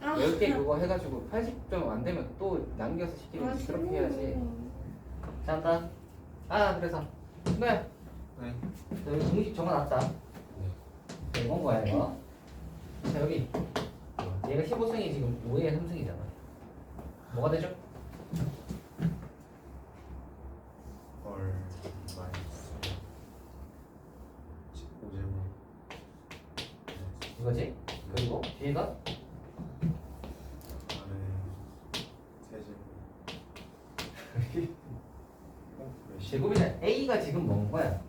10개 그거 해가지고 80점 안 되면 또 남겨서 시키는 거지. 그렇게 해야지. 자, 한다. 그래서 뭐야? 네. 여기 공식 적어놨다. 자, 이건 거야 이거. 자 여기 얘가 15승이 지금 5의 3승이잖아. 뭐가 되죠? 헐 마이너스 15제곱. 이거지? 그리고 뒤에가 아래 세제곱. 제곱이냐? A가 지금 뭔 거야?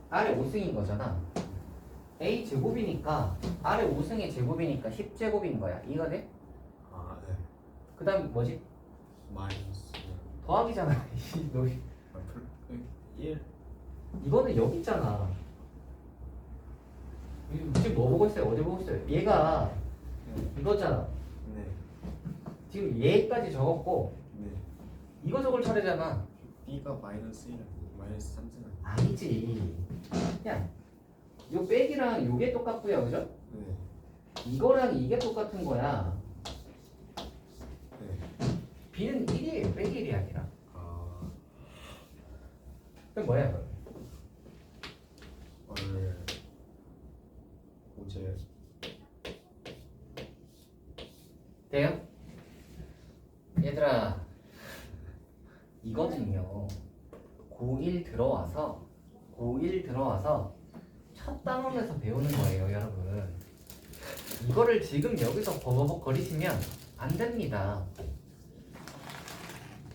아래 5승인 거잖아. A 제곱이니까 아래 5승의 제곱이니까 10제곱인 거야. 이해가 돼? 아 네. 그 다음 뭐지? 마이너스 더하기잖아. 너 1. 이거는 여기 있잖아. 지금 뭐 보고 있어요? 어디 보고 있어요? 얘가 이거잖아. 네. 지금 얘까지 적었고 네. 이거 적을 차례잖아. B가 마이너스 1. 마이너스 3승. 아니지. 야, 요 빼기랑 요게 똑같고요, 그죠? 네. 이거랑 이게 똑같은 거야. 네. B는 1이에요. 빼기 1이 아니라. 아 그럼 뭐야, 그럼? 헐 오제. 돼요? 얘들아, 이거는요. 고1 들어와서 첫 단원에서 배우는 거예요, 여러분. 이거를 지금 여기서 버벅 거리시면 안 됩니다.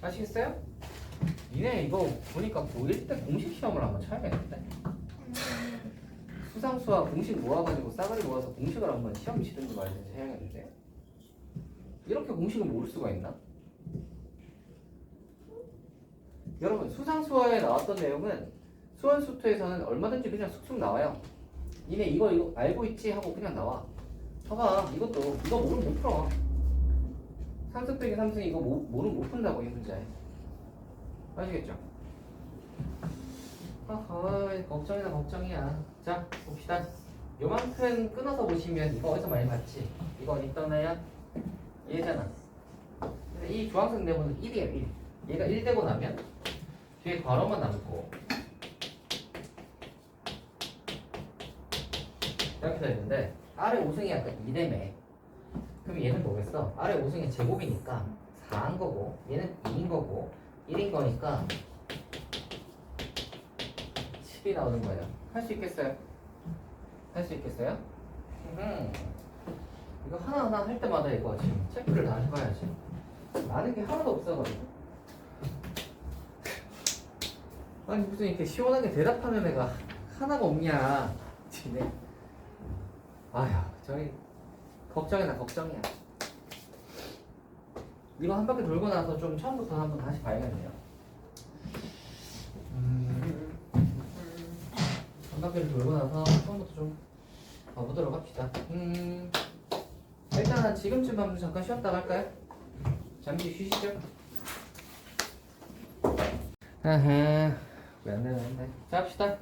아시겠어요? 니네 이거 보니까 고1 때 공식 시험을 한번 쳐야겠는데? 수상수와 공식 모아가지고 싸그리 모아서 공식을 한번 시험 치든지 말든지 해야겠는데? 이렇게 공식을 모를 수가 있나? 여러분 수상수화에 나왔던 내용은 수원수투에서는 얼마든지 그냥 쑥쑥 나와요. 니네 이거 알고 있지? 하고 그냥 나와. 봐봐 이것도 이거 모르면 못 풀어. 3승 빼기 3승 이거 모르면 못 푼다고 이 문제. 아시겠죠? 허허 걱정이다 걱정이야. 자 봅시다. 요만큼 끊어서 보시면 이거 어디서 많이 봤지? 이거 어디 떠나야? 얘잖아. 근데 이 주황색 네모는 1이에요 1. 얘가 1 되고 나면 뒤에 괄호만 남고 이렇게 되는데 아래 5승이 아까 2대매. 그럼 얘는 뭐겠어? 아래 5승의 제곱이니까 4인 거고 얘는 2인 거고 1인 거니까 10이 나오는 거예요. 할 수 있겠어요? 할 수 있겠어요? 이거 하나하나 할 때마다 이거 지금 체크를 다 해봐야지. 아는 게 하나도 없어가지고. 아니 무슨 이렇게 시원하게 대답하는 애가 하나가 없냐 지네. 아휴 저희 걱정이다 걱정이야. 이거 한 바퀴 돌고 나서 좀 처음부터 한번 다시 봐야겠네요. 한 바퀴를 돌고 나서 처음부터 좀 봐보도록 합시다. 일단은 지금쯤 한번 잠깐 쉬었다 갈까요? 잠시 쉬시죠. 아하 왜 안 되는데. 자 합시다.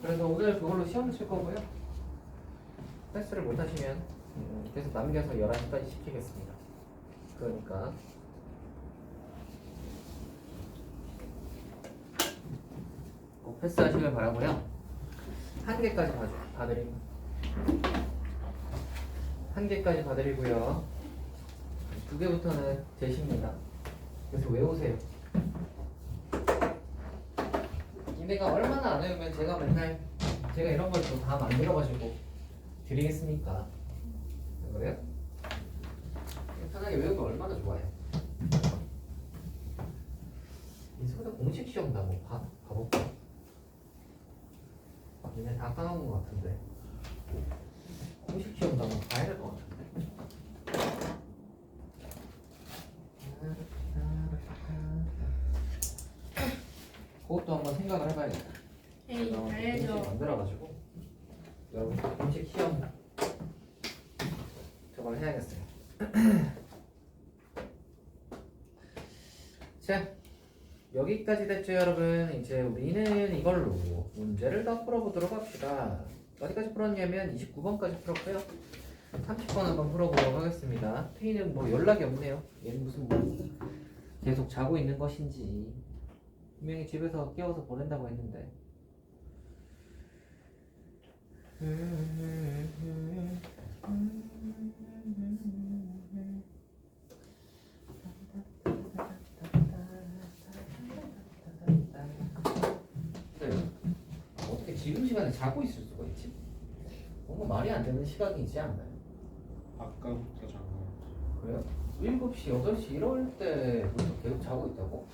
그래서 오늘 그걸로 시험 칠 거고요. 패스를 못 하시면 계속 남겨서 11시까지 시키겠습니다. 그러니까 꼭 패스하시길 바라고요. 한 개까지 봐드리고 한 개까지 봐드리고요. 두 개부터는 제시입니다. 그래서 외우세요. 니네가 얼마나 안 외우면 제가 맨날 제가 이런 걸 또 다 만들어가지고 드리겠습니까? 그래요? 편하게 외우면 얼마나 좋아요. 이 소다 공식 시험도 한번 봐볼까? 니네 다 까먹은 것 같은데 공식 시험도 한번 봐야 될 것 같은데. 그것도 한번 생각을 해봐야겠다. 에이 공식 알죠. 만들어가지고 여러분 공식 시험 저걸 해야겠어요. 자 여기까지 됐죠 여러분. 이제 우리는 이걸로 문제를 더 풀어보도록 합시다. 어디까지 풀었냐면 29번까지 풀었고요. 30번 한번 풀어보도록 하겠습니다. 태희는 뭐 연락이 없네요. 얘는 무슨 뭐 계속 자고 있는 것인지. 분명히 집에서 깨워서 보낸다고 했는데. 네. 어떻게 지금 시간에 자고 있을 수가 있지? 뭔가 말이 안 되는 시각이지 않나요? 아까부터 잔 거. 그래요? 7시, 8시 이럴 때부터 계속 자고 있다고?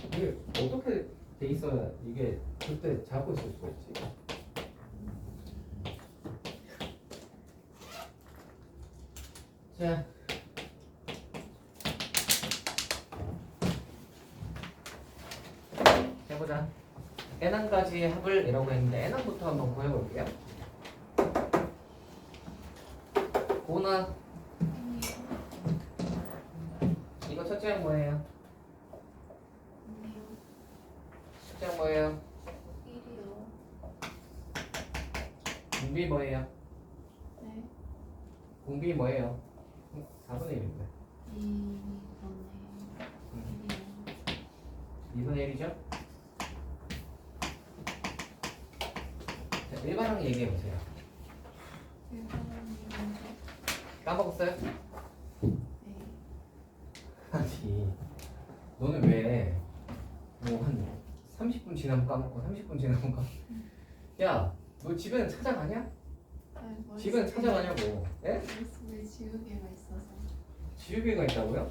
이게 어떻게 돼 있어야 이게 그때 자고 있을 수가 있지? 자, 해보자. n항까지 합을 이라고 했는데 n항부터 한번 구해볼게요. 고나 이거 첫째 항 뭐예요? 첫째 항 뭐예요? 1이요. 공비 뭐예요? 네. 공비 뭐예요? 4분의 1인데 2분의 1이죠? 자, 일반항 얘기해보세요. 까먹었어요? 아니 너는 왜 뭐 한 30분 지나면 까먹고 30분 지나면 까먹고 야 너 집에는 찾아가냐? 집에는 찾아가냐고. 예? 머릿속에 지우개가 있어서. 지우개가 있다고요?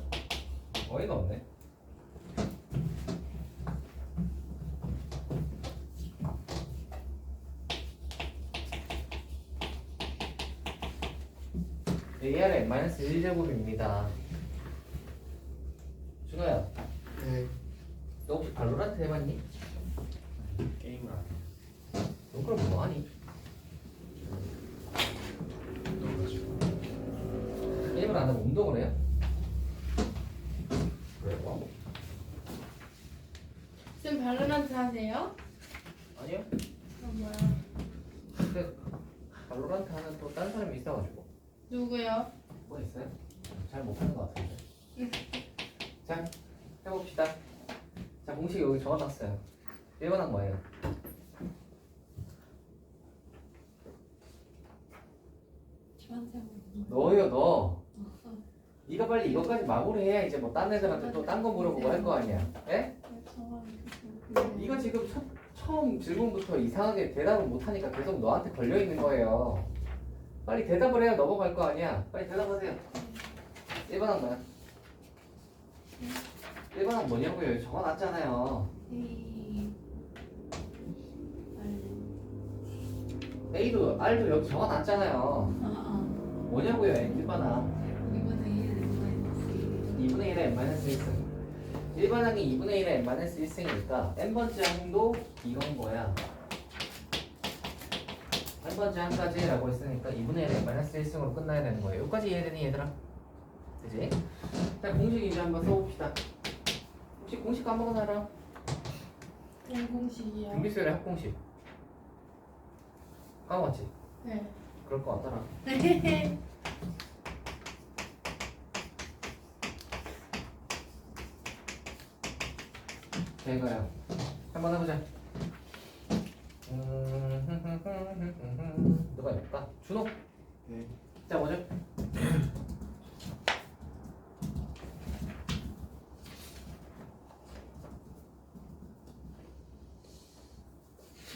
어이가 없네. AR의 -1제곱입니다. 준호야, 네. 너 혹시 발로란트 해봤니? 게임을 안 해. 너 그럼 뭐하니? 넣어가지고. 게임을 안 하고 운동을 해요? 그래 뭐? 쌤 발로란트 하세요? 아니요. 그럼 뭐야? 근데 발로란트 하는 또 다른 사람이 있어가지고 누구요? 뭐 있어요? 잘 못하는 것 같은데. 자, 해봅시다. 자, 공식 여기 적어놨어요. 1번은 뭐예요? 저한테 너요, 너. 네가 빨리 이것까지 마무리해야 이제 뭐 딴 애들한테 또 딴 거 물어보고 할 거 아니야. 예? 이거 지금 처음 질문부터 이상하게 대답을 못하니까 계속 너한테 걸려 있는 거예요. 빨리 대답을 해야 넘어갈 거 아니야. 빨리 대답하세요. 1번은 뭐야? 1번은 뭐냐고요? 여기 적어놨잖아요. A도 R도 여기 적어놨잖아요. 뭐냐고요? 1번은 2분의 1의 n-1승. 1반항이 2분의 1의 n-1승이니까 n번째 항도 이건 거야. n번째 항까지 라고 했으니까 2분의 1의 n-1승으로 끝나야 되는 거예요. 여기까지 이해되니 얘들아? 그지? 자, 공식 이제 한번 써봅시다. 혹시 공식 까먹은 사람? 공식이요? 등비수열의 합공식 까먹었지? 네. 그럴 것 같더라. 자, 이거야. 한번 해보자. 누가 해볼까? 준호. 네. 자, 뭐죠?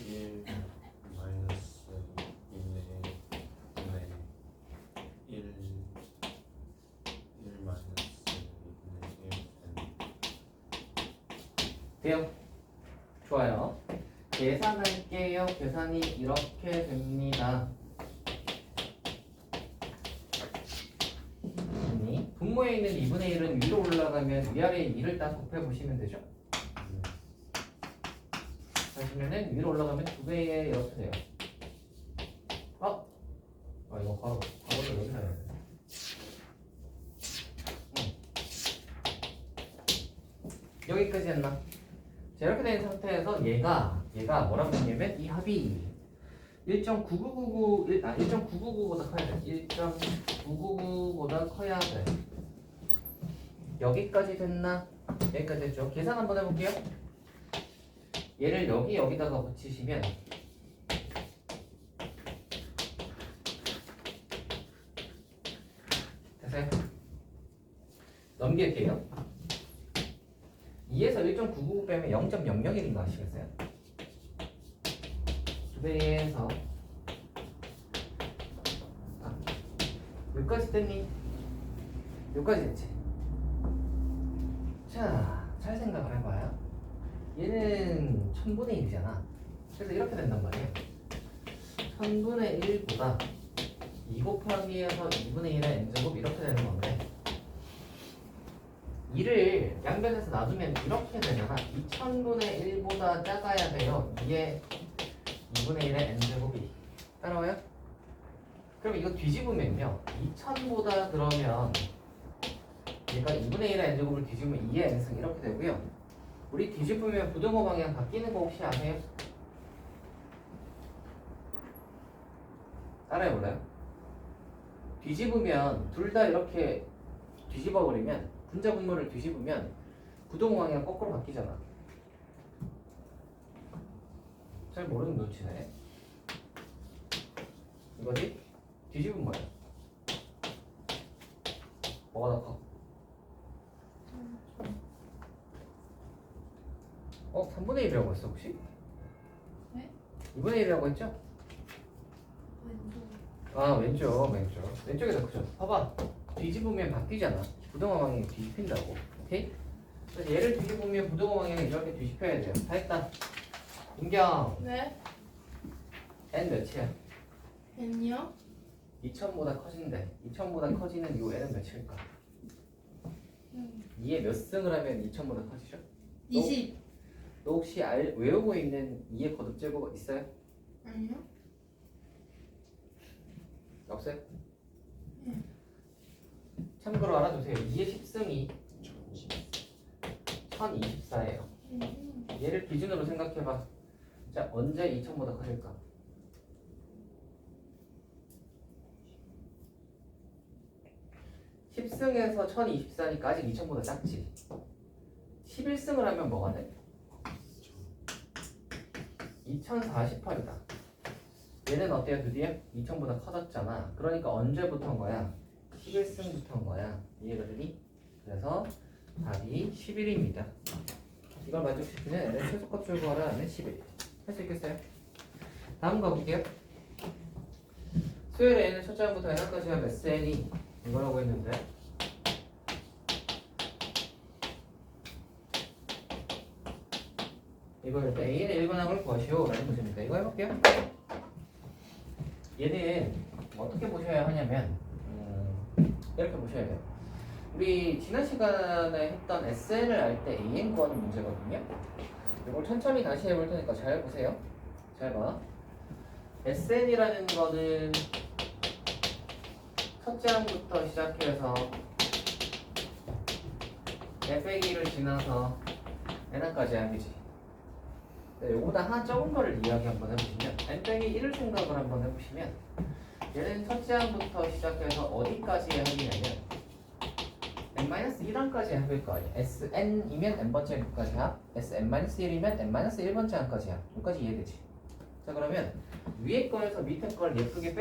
일 마이너스 2의 2분의 1 마이너스 2분의 1 돼요? 좋아요. 계산할게요. 계산이 이렇게 됩니다. 아니, 분모에 있는 2분의 1은 위로 올라가면 위아래에 2를 딱 곱해보시면 되죠? 하시면은 위로 올라가면 2배에 이렇게 돼요. 이거 과거를 여기다 해야 돼. 여기까지 했나? 자, 이렇게 된 상태에서 얘가 뭐라고 했냐면 이 합이 1.9999보다 커야 돼. 1.999보다 커야 돼. 여기까지 됐나? 여기까지 했죠. 계산 한번 해볼게요. 얘를 여기다가 붙이시면 됐어요? 넘길게요. 2에서 1.999 빼면 0.001인 거 아시겠어요? 2배에서 여기까지 됐니? 여기까지 됐지? 자, 잘 생각을 해봐요. 얘는 1000분의 1이잖아. 그래서 이렇게 된단 말이에요. 1000분의 1보다 2 곱하기에서 2분의 1의 n제곱 이렇게 되는 건데 2를 양변에서 놔두면 이렇게 되잖아. 2000분의 1보다 작아야 돼요. 2의 2분의 1의 n제곱이. 따라와요? 그럼 이거 뒤집으면요. 2000보다 그러면 얘가 2분의 1의 n제곱을 뒤집으면 2의 n승 이렇게 되고요. 우리 뒤집으면 부등호 방향 바뀌는 거 혹시 아세요? 따라해볼래요? 뒤집으면 둘 다 이렇게 뒤집어버리면 분자 분모를 뒤집으면 부등호 방향 거꾸로 바뀌잖아. 잘 모르는 눈치네. 이거지? 뒤집으면 뭐야? 뭐가 더 커? 3분의 1이라고 했어 혹시? 네? 2분의 1이라고 했죠? 왼쪽. 왼쪽이 더 크죠? 봐봐. 뒤집으면 바뀌잖아. 부등호 방향이 뒤집힌다고. 오케이? 그래서 얘를 뒤집으면 부등호 방향이 이렇게 뒤집혀야 돼요. 다 했다. 인경. 네? n 몇이야? n이요? 2000보다 커진대. 2000보다 커지는 이 n은 몇일까? 2의 몇 승을 하면 2000보다 커지죠? 20. 너 혹시 외우고 있는 2의 거듭제곱 있어요? 아니요? 없어요? 참고로 알아두세요. 2의 10승이 1024예요. 얘를 기준으로 생각해봐. 자, 언제 2000보다 커질까? (10) 승에서 1024니까 아직 2000보다 작지. 11승을 하면 뭐가 돼? 2048이다. 얘는 어때요 드디어? 2000보다 커졌잖아. 그러니까 언제부터인 거야? 11승부터인 거야. 이해가 되니? 그래서 답이 11입니다. 이걸 만족시키는 n의 최소값 출구하라는 11. 할 수 있겠어요? 다음 거 볼게요. 수열의 n은 첫째 항부터 n까지 하면 SN이 이거라고 했는데 이걸 일단 A의 일반항을 구하시오 라는 문제입니다. 이거 해볼게요. 얘는 어떻게 보셔야 하냐면 이렇게 보셔야 돼요. 우리 지난 시간에 했던 SN을 알 때 AN 구하는 문제거든요. 이걸 천천히 다시 해볼 테니까 잘 보세요. 잘 봐. SN이라는 거는 첫째 항부터 시작해서 F1을 지나서 N항까지 항이지. 요거보다 하나 적은 거를 이야기 한번 해보시면 N-1을 생각을 한번 해보시면 얘는 첫째 항부터 시작해서 어디까지 합이냐면 N-1항까지 합일 거 아니야. SN이면 N번째 항까지 합, SN-1이면 N-1번째 항까지 합. 여기까지 이해되지? 자, 그러면 위에 거에서 밑에 걸 예쁘게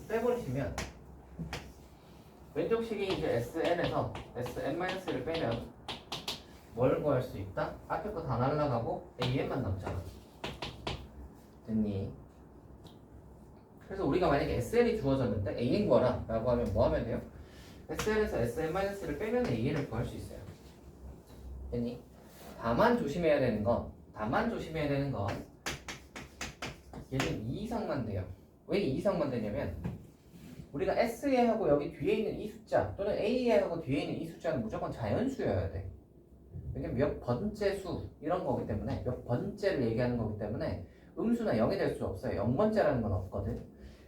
빼버리시면 왼쪽 식이 이제 SN에서 SN-를 빼면 뭘 구할 수 있다? 앞에 거 다 날라가고 AN만 남잖아. 됐니? 그래서 우리가 만약에 SN이 주어졌는데 AN 구하라 라고 하면 뭐 하면 돼요? SN에서 SN-를 빼면 AN을 구할 수 있어요. 됐니? 다만 조심해야 되는 건 얘는 2 이상만 돼요. 왜 2 이상만 되냐면 우리가 S에 하고 여기 뒤에 있는 이 숫자 또는 A에 하고 뒤에 있는 이 숫자는 무조건 자연수여야 돼. 왜냐면 몇 번째 수 이런 거기 때문에 몇 번째를 얘기하는 거기 때문에 음수나 0이 될 수 없어요. 0번째라는 건 없거든.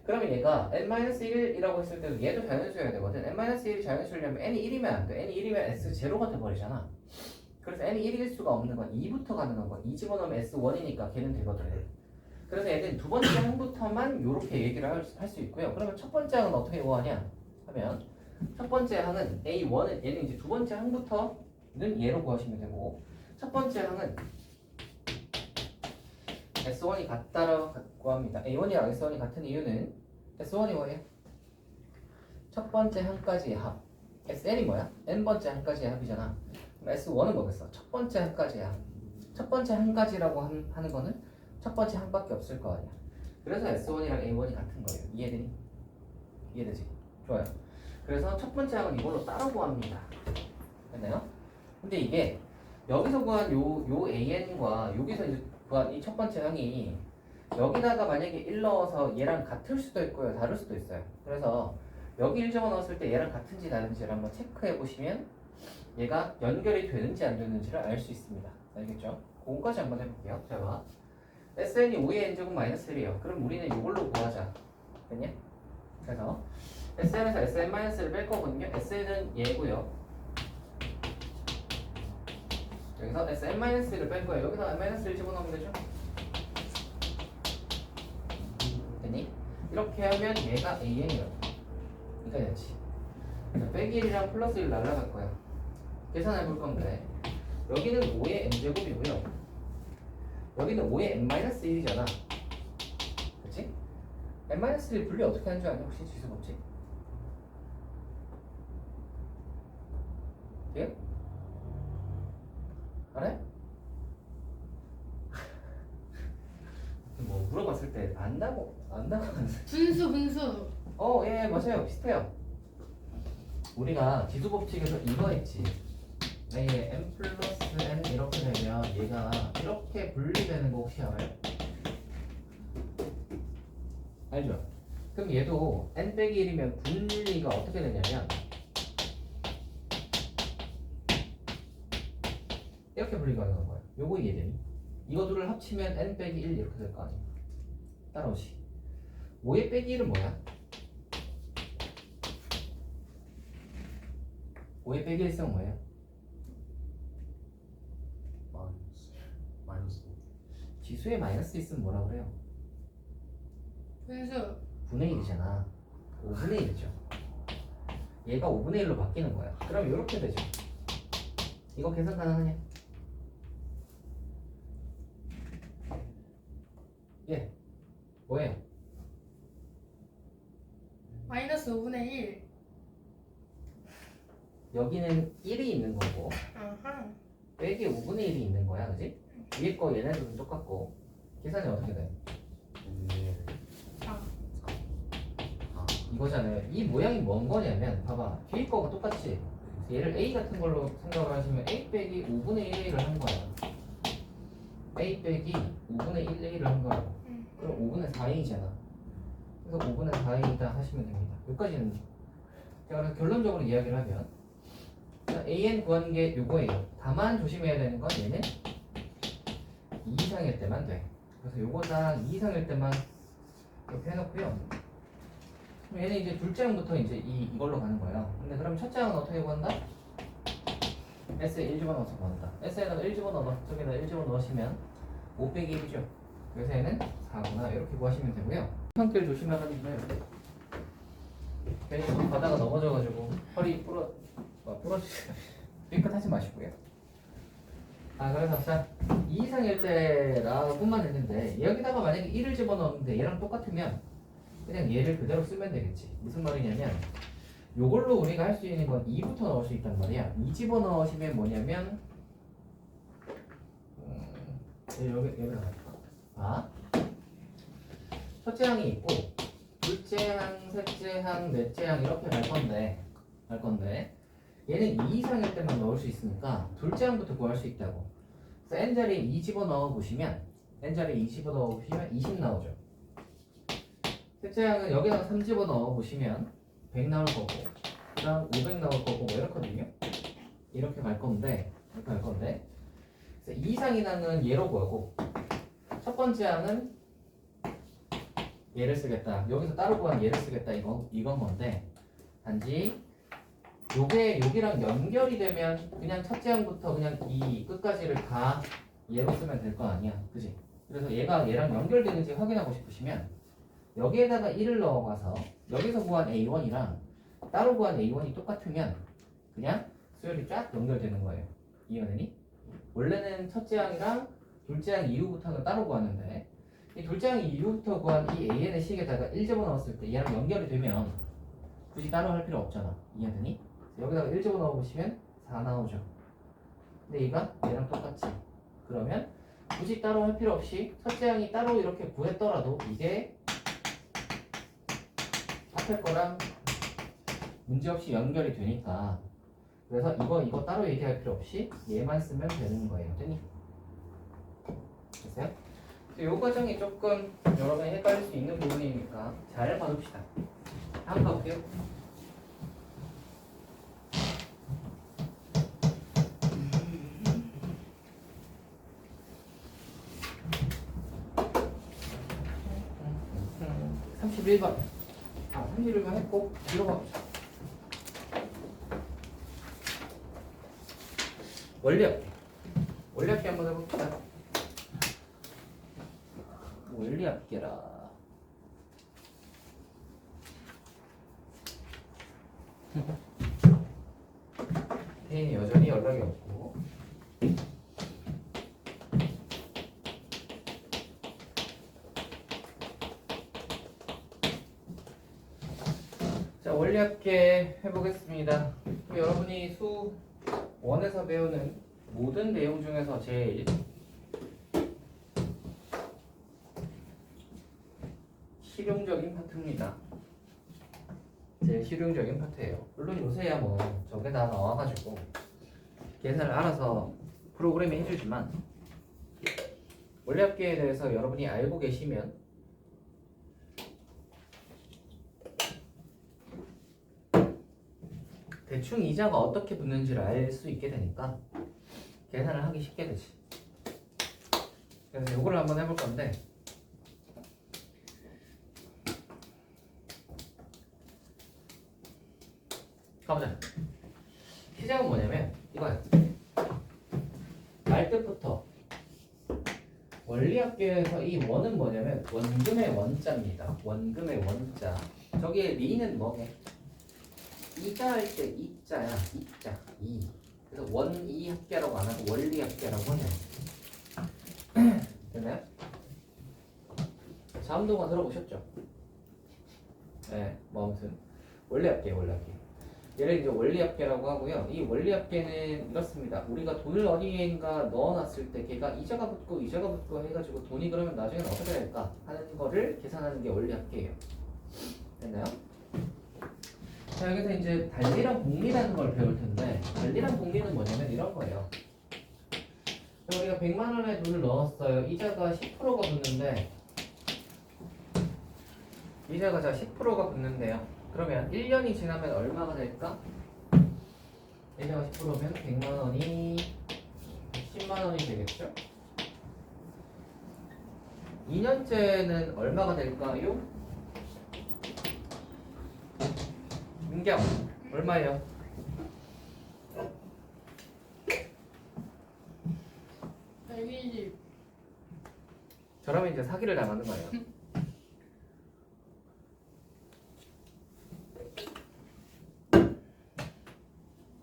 그러면 얘가 N-1이라고 했을 때도 얘도 자연수여야 되거든. N-1이 자연수려면 N이 1이면 안 돼. N이 1이면 S 제로가 돼버리잖아. 그래서 N이 1일 수가 없는 건 2부터 가능한 거. 2 집어넣으면 S1이니까 걔는 되거든. 그래서 얘는 두 번째 항부터만 이렇게 얘기를 할 수 있고요. 그러면 첫 번째 항은 어떻게 구하냐 하면 첫 번째 항은 A1은 얘는 이제 두 번째 항부터 얘로 구하시면 되고 첫 번째 항은 S1이 같다라고 구합니다. A1이랑 S1이 같은 이유는 S1이 뭐예요? 첫 번째 항까지의 합. SN이 뭐야? n번째 항까지의 합이잖아. 그럼 S1은 뭐겠어? 첫 번째 항까지의 합. 첫 번째 항까지라고 하는 거는 첫 번째 항밖에 없을 거 아니야. 그래서 S1이랑 A1이 같은 거예요. 이해되니? 이해되지? 좋아요. 그래서 첫 번째 항은 이걸로 따로 구합니다. 됐나요? 근데 이게 여기서 구한 요 AN과 여기서 이제 구한 이 첫 번째 항이 여기다가 만약에 1 넣어서 얘랑 같을 수도 있고요. 다를 수도 있어요. 그래서 여기 1 집어넣었을 때 얘랑 같은지 다른지를 한번 체크해 보시면 얘가 연결이 되는지 안 되는지를 알 수 있습니다. 알겠죠? 그거까지 한번 해볼게요. 자 봐. SN이 5의 n제곱 마이너스 1이에요. 그럼 우리는 이걸로 구하자. 됐냐? 그래서 SN에서 SN-를 뺄 거거든요. SN은 얘고요. 여기서 SN-를 뺄 거예요. 여기서 n-1 집어넣으면 되죠? 됐니? 이렇게 하면 얘가 AN이라고. 그러니까 됐지. 그래서 빼기 1이랑 플러스 1 날라갈 거야. 계산해 볼 건데 여기는 5의 n제곱이고요. 여기는 5의 n-1이잖아. 그치? n-1 분리 어떻게 하는 줄 아냐? 혹시 지수법칙? 예? 알아요? 뭐 물어봤을 때 안다고 하는 분수. 예, 맞아요. 비슷해요. 우리가 지수법칙에서 이거 했지. A의 n 플러스 n 이렇게 되면 얘가 이렇게 분리되는 거 혹시 알아요? 알죠? 그럼 얘도 n 빼기 1이면 분리가 어떻게 되냐면 이렇게 분리가 되는 거예요. 요거 이해되니? 이거 둘을 합치면 n 빼기 1 이렇게 될 거 아니야. 따라오시. 5의 빼기 1은 뭐야? 5의 빼기 1 쓰면 뭐예요? 마이너스 지수에 마이너스 있으면 뭐라 그래요? 분수. 분의 1이잖아. 5분의 1이죠. 얘가 5분의 1로 바뀌는 거야. 그럼 이렇게 되죠. 이거 계산 가능하냐? 예. 뭐예요? 마이너스 5분의 1. 여기는 1이 있는 거고 아하. 빼기 5분의 1이 있는 거야. 그지? 위에 거 얘네들은 똑같고 계산이 어떻게 돼? n 이거잖아요. 이 모양이 뭔 거냐면 봐봐. 뒤에 거가 똑같지? 얘를 A 같은 걸로 생각을 하시면 A 빼기 5분의 1A를 한 거야. A 빼기 5분의 1A를 한 거야. 그럼 5분의 4A잖아. 그래서 5분의 4A다 하시면 됩니다. 여기까지는 제가 그래서 결론적으로 이야기를 하면 AN 구하는 게 요거예요. 다만 조심해야 되는 건 얘는 2 이상일 때만 돼. 그래서 요거랑 2 이상일 때만 이렇게 해놓고요. 그럼 얘는 이제 둘째 항부터 이제 이걸로 가는 거예요. 근데 그럼 첫째 항은 어떻게 구한다? S에 1 집어넣어서 구한다. S에다가 1 집어넣어, 저기다 1 집어넣으시면 5 빼기 1이죠. 그래서 얘는 4구나 이렇게 구하시면 되고요. 손길 조심하면 돼요. 괜히 손 바다가 넘어져가지고 허리 부러지세요. 삐끗하지 마시고요. 그래서 자 2 이상일 때라고만 했는데 여기다가 만약에 1을 집어넣었는데 얘랑 똑같으면 그냥 얘를 그대로 쓰면 되겠지. 무슨 말이냐면 요걸로 우리가 할 수 있는 건 2부터 넣을 수 있단 말이야. 2 집어넣으시면 뭐냐면 여기다 갈까? 첫째 항이 있고 둘째 항, 셋째 항, 넷째 항 이렇게 갈 건데 얘는 2 이상일 때만 넣을 수 있으니까 둘째 항부터 구할 수 있다고. 그래서 n자리에 2 집어넣어 보시면 n자리에 2 집어넣어 보시면 20 나오죠. 셋째 항은 여기다가 3 집어넣어 보시면 100 나올 거고 그 다음 500 나올 거고 뭐 이렇거든요. 이렇게 갈 건데 그래서 2 이상인 항은 얘로 구하고 첫 번째 항은 얘를 쓰겠다. 여기서 따로 구한 얘를 쓰겠다. 이건 건데 단지 요게 여기랑 연결이 되면 그냥 첫째 항부터 그냥 이 끝까지를 다 얘로 쓰면 될 거 아니야. 그지? 그래서 얘가 얘랑 연결되는지 확인하고 싶으시면 여기에다가 1을 넣어가서 여기서 구한 A1이랑 따로 구한 A1이 똑같으면 그냥 수열이 쫙 연결되는 거예요. 이해되니? 원래는 첫째 항이랑 둘째 항 이후부터는 따로 구하는데 이 둘째 항 이후부터 구한 이 AN의 식에다가 1 집어넣었을 때 얘랑 연결이 되면 굳이 따로 할 필요 없잖아. 이해되니? 여기다가 1 집어넣어보시면 4 나오죠. 근데 얘가 얘랑 똑같지. 그러면 굳이 따로 할 필요 없이 첫째 항이 따로 이렇게 구했더라도 이게 앞에 거랑 문제없이 연결이 되니까 그래서 이거 따로 얘기할 필요 없이 얘만 쓰면 되는 거예요. 되니? 됐어요? 이 과정이 조금 여러분이 헷갈릴 수 있는 부분이니까 잘 봐둡시다. 한번 가볼게요. 음, 31번. 31번 했고 뒤로 가보자. 원리합계 한번 해봅시다. 원리합계라. 태인이 여전히 연락이 없고. 자, 원리합계 해보겠습니다. 여러분이 수 1에서 배우는 모든 내용 중에서 제일 실용적인 파트입니다. 제일 실용적인 파트예요. 물론 요새야 뭐 저게 다 나와가지고 계산을 알아서 프로그램이 해주지만 원리합계에 대해서 여러분이 알고 계시면 대충 이자가 어떻게 붙는지를 알 수 있게 되니까 계산을 하기 쉽게 되지. 그래서 요거를 한번 해볼 건데 가보자. 시작은 뭐냐면 이거야. 말뜻부터 원리학교에서 이 원은 뭐냐면 원금의 원자입니다. 원금의 원자. 저기에 리는 뭐게? 이자 할 때 이자야. 이자. 이. 그래서 원이합계라고 안 하고 원리합계라고 해요. 됐나요? 자음동화 들어보셨죠? 네, 뭐 아무튼 원리합계. 얘를 이제 원리합계라고 하고요. 이 원리합계는 이렇습니다. 우리가 돈을 어디엔가 넣어놨을 때 걔가 이자가 붙고 해가지고 돈이 그러면 나중에는 어떻게 될까 하는 거를 계산하는 게 원리합계예요. 됐나요? 자, 여기서 이제 달리랑 복리라는 걸 배울 텐데 달리랑 복리는 뭐냐면 이런 거예요. 우리가 100만 원의 돈을 넣었어요. 이자가 10%가 붙는데 이자가 10%가 붙는데요. 그러면 1년이 지나면 얼마가 될까? 이자가 10%면 100만 원이 10만 원이 되겠죠? 2년째는 얼마가 될까요? 민경 얼마예요? 여기 저라면 이제 사기를 당하는 거예요.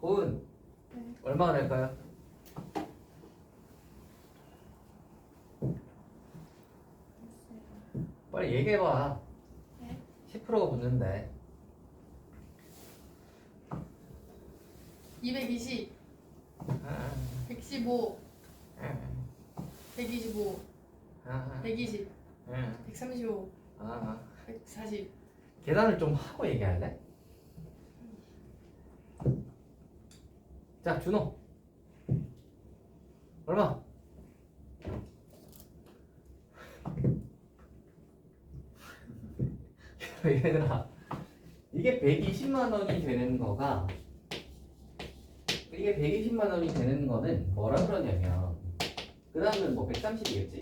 고은 네. 얼마가 될까요? 빨리 얘기해봐. 네. 10%가 붙는데 220, 115, 125, 120, 135, 140. 계산을 좀 하고 얘기할래? 자, 준호 얼마? 얘들아, 이게 120만 원이 되는 거가 이게 120만 원이 되는 거는 뭐라 그러냐면 그 다음은 뭐 130이겠지?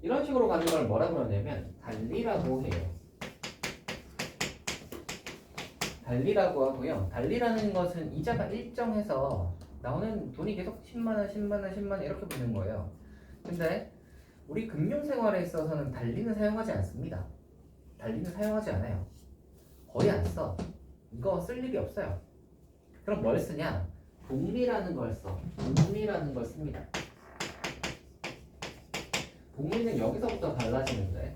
이런 식으로 가는 걸 뭐라 그러냐면 달리라고 해요. 달리라고 하고요. 달리라는 것은 이자가 일정해서 나오는 돈이 계속 10만원, 10만원, 10만원 이렇게 붙는 거예요. 근데 우리 금융생활에 있어서는 달리는 사용하지 않습니다. 달리는 사용하지 않아요. 거의 안 써. 이거 쓸 일이 없어요. 그럼 뭘 쓰냐? 복리라는 걸 써. 복리라는 걸 씁니다. 복리는 여기서부터 달라지는데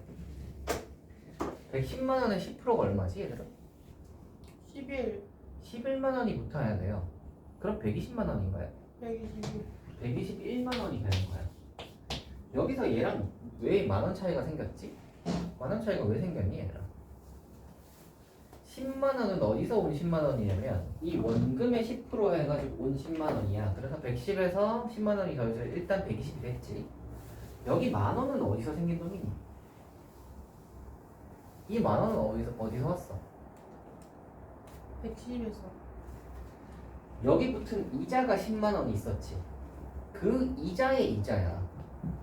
110만 원에 10%가 얼마지 얘들아? 11, 11만 원이 붙어야 돼요. 그럼 120만 원인가요? 121. 121만 원이 되는 거야. 여기서 얘랑 왜 만 원 차이가 생겼지? 만 원 차이가 왜 생겼니 얘들아? 10만 원은 어디서 온 10만 원이냐면 이 원금의 10% 해가지고 온 10만 원이야. 그래서 110에서 10만 원이 더해서 일단 120이 됐지. 여기 만 원은 어디서 생긴 돈이니? 이 만 원은 어디서 왔어? 110에서. 여기 붙은 이자가 10만 원이 있었지. 그 이자의 이자야.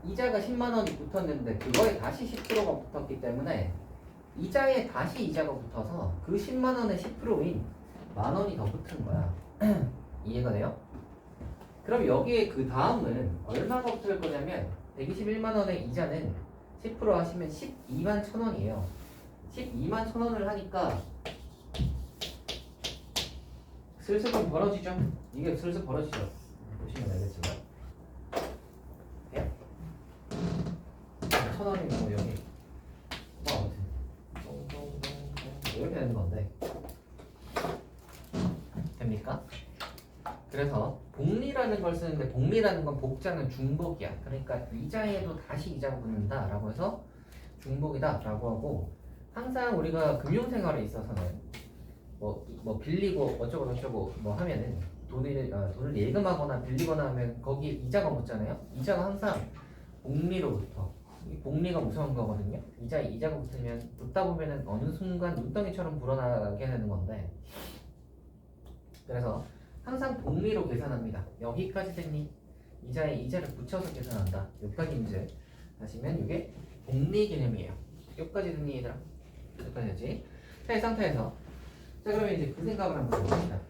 이자가 10만 원이 붙었는데 그거에 다시 10%가 붙었기 때문에 이자에 다시 이자가 붙어서 그 10만 원의 10%인 만 원이 더 붙은 거야. 이해가 돼요? 그럼 여기에 그 다음은 얼마가 붙을 거냐면 121만 원의 이자는 10% 하시면 12만 천 원이에요. 12만 천 원을 하니까 슬슬 좀 벌어지죠? 이게 슬슬 벌어지죠? 보시면 알겠지만 돼요? 천 원이면 뭐 여기 뭐 아무튼 이렇게 되는 건데 됩니까? 그래서 복리라는 걸 쓰는데 복리라는 건 복자는 중복이야. 그러니까 이자에도 다시 이자가 붙는다 라고 해서 중복이다 라고 하고 항상 우리가 금융생활에 있어서는 뭐 빌리고 어쩌고 저쩌고 뭐 하면은 돈을 예금하거나 빌리거나 하면 거기에 이자가 붙잖아요. 이자가 항상 복리로부터 이 복리가 무서운 거거든요. 이자가 붙다 보면은 어느 순간 눈덩이처럼 불어나게 되는 건데 그래서 항상 복리로 계산합니다. 여기까지 됐니? 이자에 이자를 붙여서 계산한다. 여기까지 이제 하시면 이게 복리 개념이에요. 여기까지 됐니 얘들아? 여기까지 되지? 자, 이 상태에서 자 그러면 이제 그 생각을 한번 해봅시다.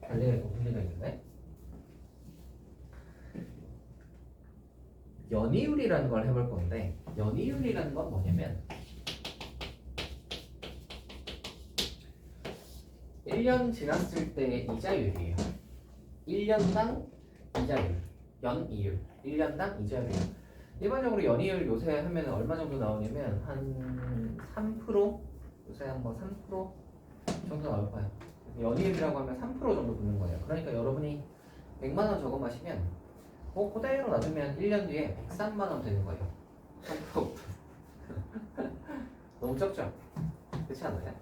관리가 있고 분리가 있는데 연이율이라는 걸 해볼 건데 연이율이라는 건 뭐냐면 1년 지났을 때 이자율이에요. 1년당 이자율, 연이율, 1년당 이자율. 일반적으로 연이율 요새 하면 얼마 정도 나오냐면 한 3%? 요새 한 뭐 3% 정도 나올 거예요. 연이율이라고 하면 3% 정도 붙는 거예요. 그러니까 여러분이 100만 원 저금하시면 그대로 놔두면 1년 뒤에 103만 원 되는 거예요. 3%. 너무 적죠? 그렇지 않아요?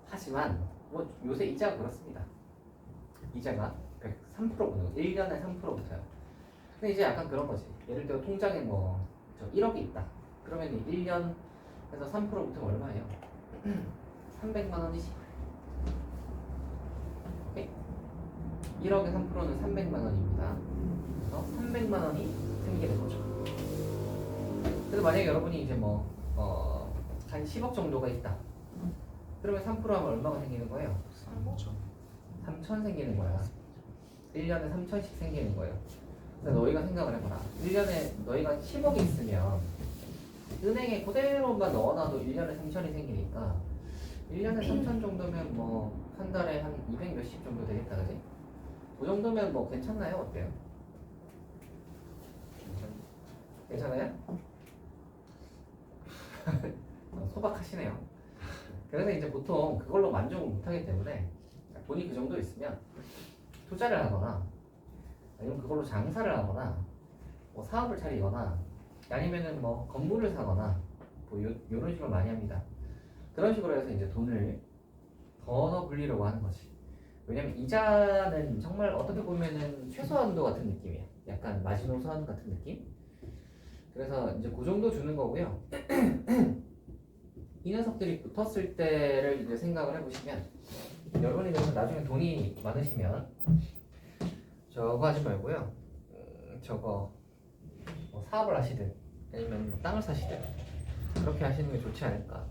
하지만 뭐 요새 이자가 그렇습니다. 이자가 103% 붙는 거 1년에 3% 붙어요. 근데 이제 약간 그런 거지. 예를 들어 통장에 뭐 1억이 있다. 그러면 1년에서 3% 붙으면 얼마예요? 300만 원이지. 오케이? 1억에 3%는 300만 원입니다. 그래서 300만 원이 생기는 거죠. 그래서 만약에 여러분이 이제 한 10억 정도가 있다. 그러면 3% 하면 얼마가 생기는 거예요? 3천 생기는 거야. 1년에 3천씩 생기는 거예요. 근데 너희가 생각을 해봐라. 1년에 너희가 10억이 있으면 은행에 그대로만 넣어놔도 1년에 3천이 생기니까 1년에 3천 정도면 뭐 한 달에 한 200 몇십 정도 되겠다, 그지? 그 정도면 뭐 괜찮나요? 어때요? 괜찮아요? 소박하시네요. 그래서 이제 보통 그걸로 만족을 못하기 때문에 돈이 그 정도 있으면 투자를 하거나 아니면 그걸로 장사를 하거나 뭐 사업을 차리거나 아니면은 뭐 건물을 사거나 뭐 요런 식으로 많이 합니다. 그런 식으로 해서 이제 돈을 더 불리려고 하는 거지. 왜냐면 이자는 정말 어떻게 보면은 최소한도 같은 느낌이에요. 약간 마지노선 같은 느낌. 그래서 이제 그 정도 주는 거고요. 이 녀석들이 붙었을 때를 이제 생각을 해보시면 여러분이 그래서 나중에 돈이 많으시면 저거 하지 말고요. 저거 뭐 사업을 하시든 아니면 뭐 땅을 사시든 그렇게 하시는 게 좋지 않을까.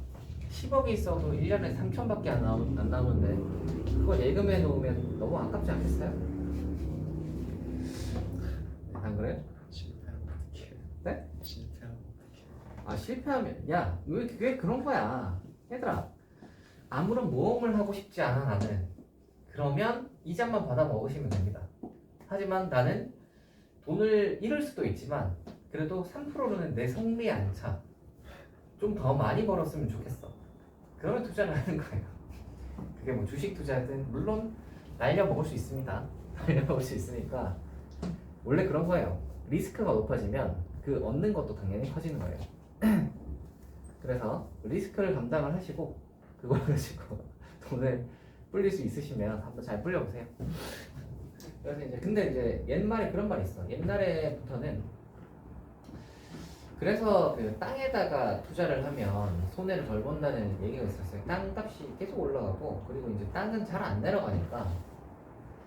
10억이 있어도 1년에 3천밖에 안 나오는데 그걸 예금해 놓으면 너무 아깝지 않겠어요? 안 그래요? 실패하면 어떡해. 네? 실패하면 어떡해. 아 실패하면 야 왜 그런 거야 얘들아. 아무런 모험을 하고 싶지 않아 나는. 그러면 이자만 받아 먹으시면 됩니다. 하지만 나는 돈을 잃을 수도 있지만 그래도 3%는 내 성리에 안 차. 좀 더 많이 벌었으면 좋겠어. 그러면 투자를 하는 거예요. 그게 뭐 주식 투자든 물론 날려 먹을 수 있습니다. 날려 먹을 수 있으니까 원래 그런 거예요. 리스크가 높아지면 그 얻는 것도 당연히 커지는 거예요. 그래서 리스크를 감당을 하시고 그걸 가지고 돈을 불릴 수 있으시면 한번 잘 불려보세요. 그래서 이제 근데 이제 옛말에 그런 말이 있어. 옛날에부터는 그래서 그 땅에다가 투자를 하면 손해를 덜 본다는 얘기가 있었어요. 땅값이 계속 올라가고 그리고 이제 땅은 잘 안 내려가니까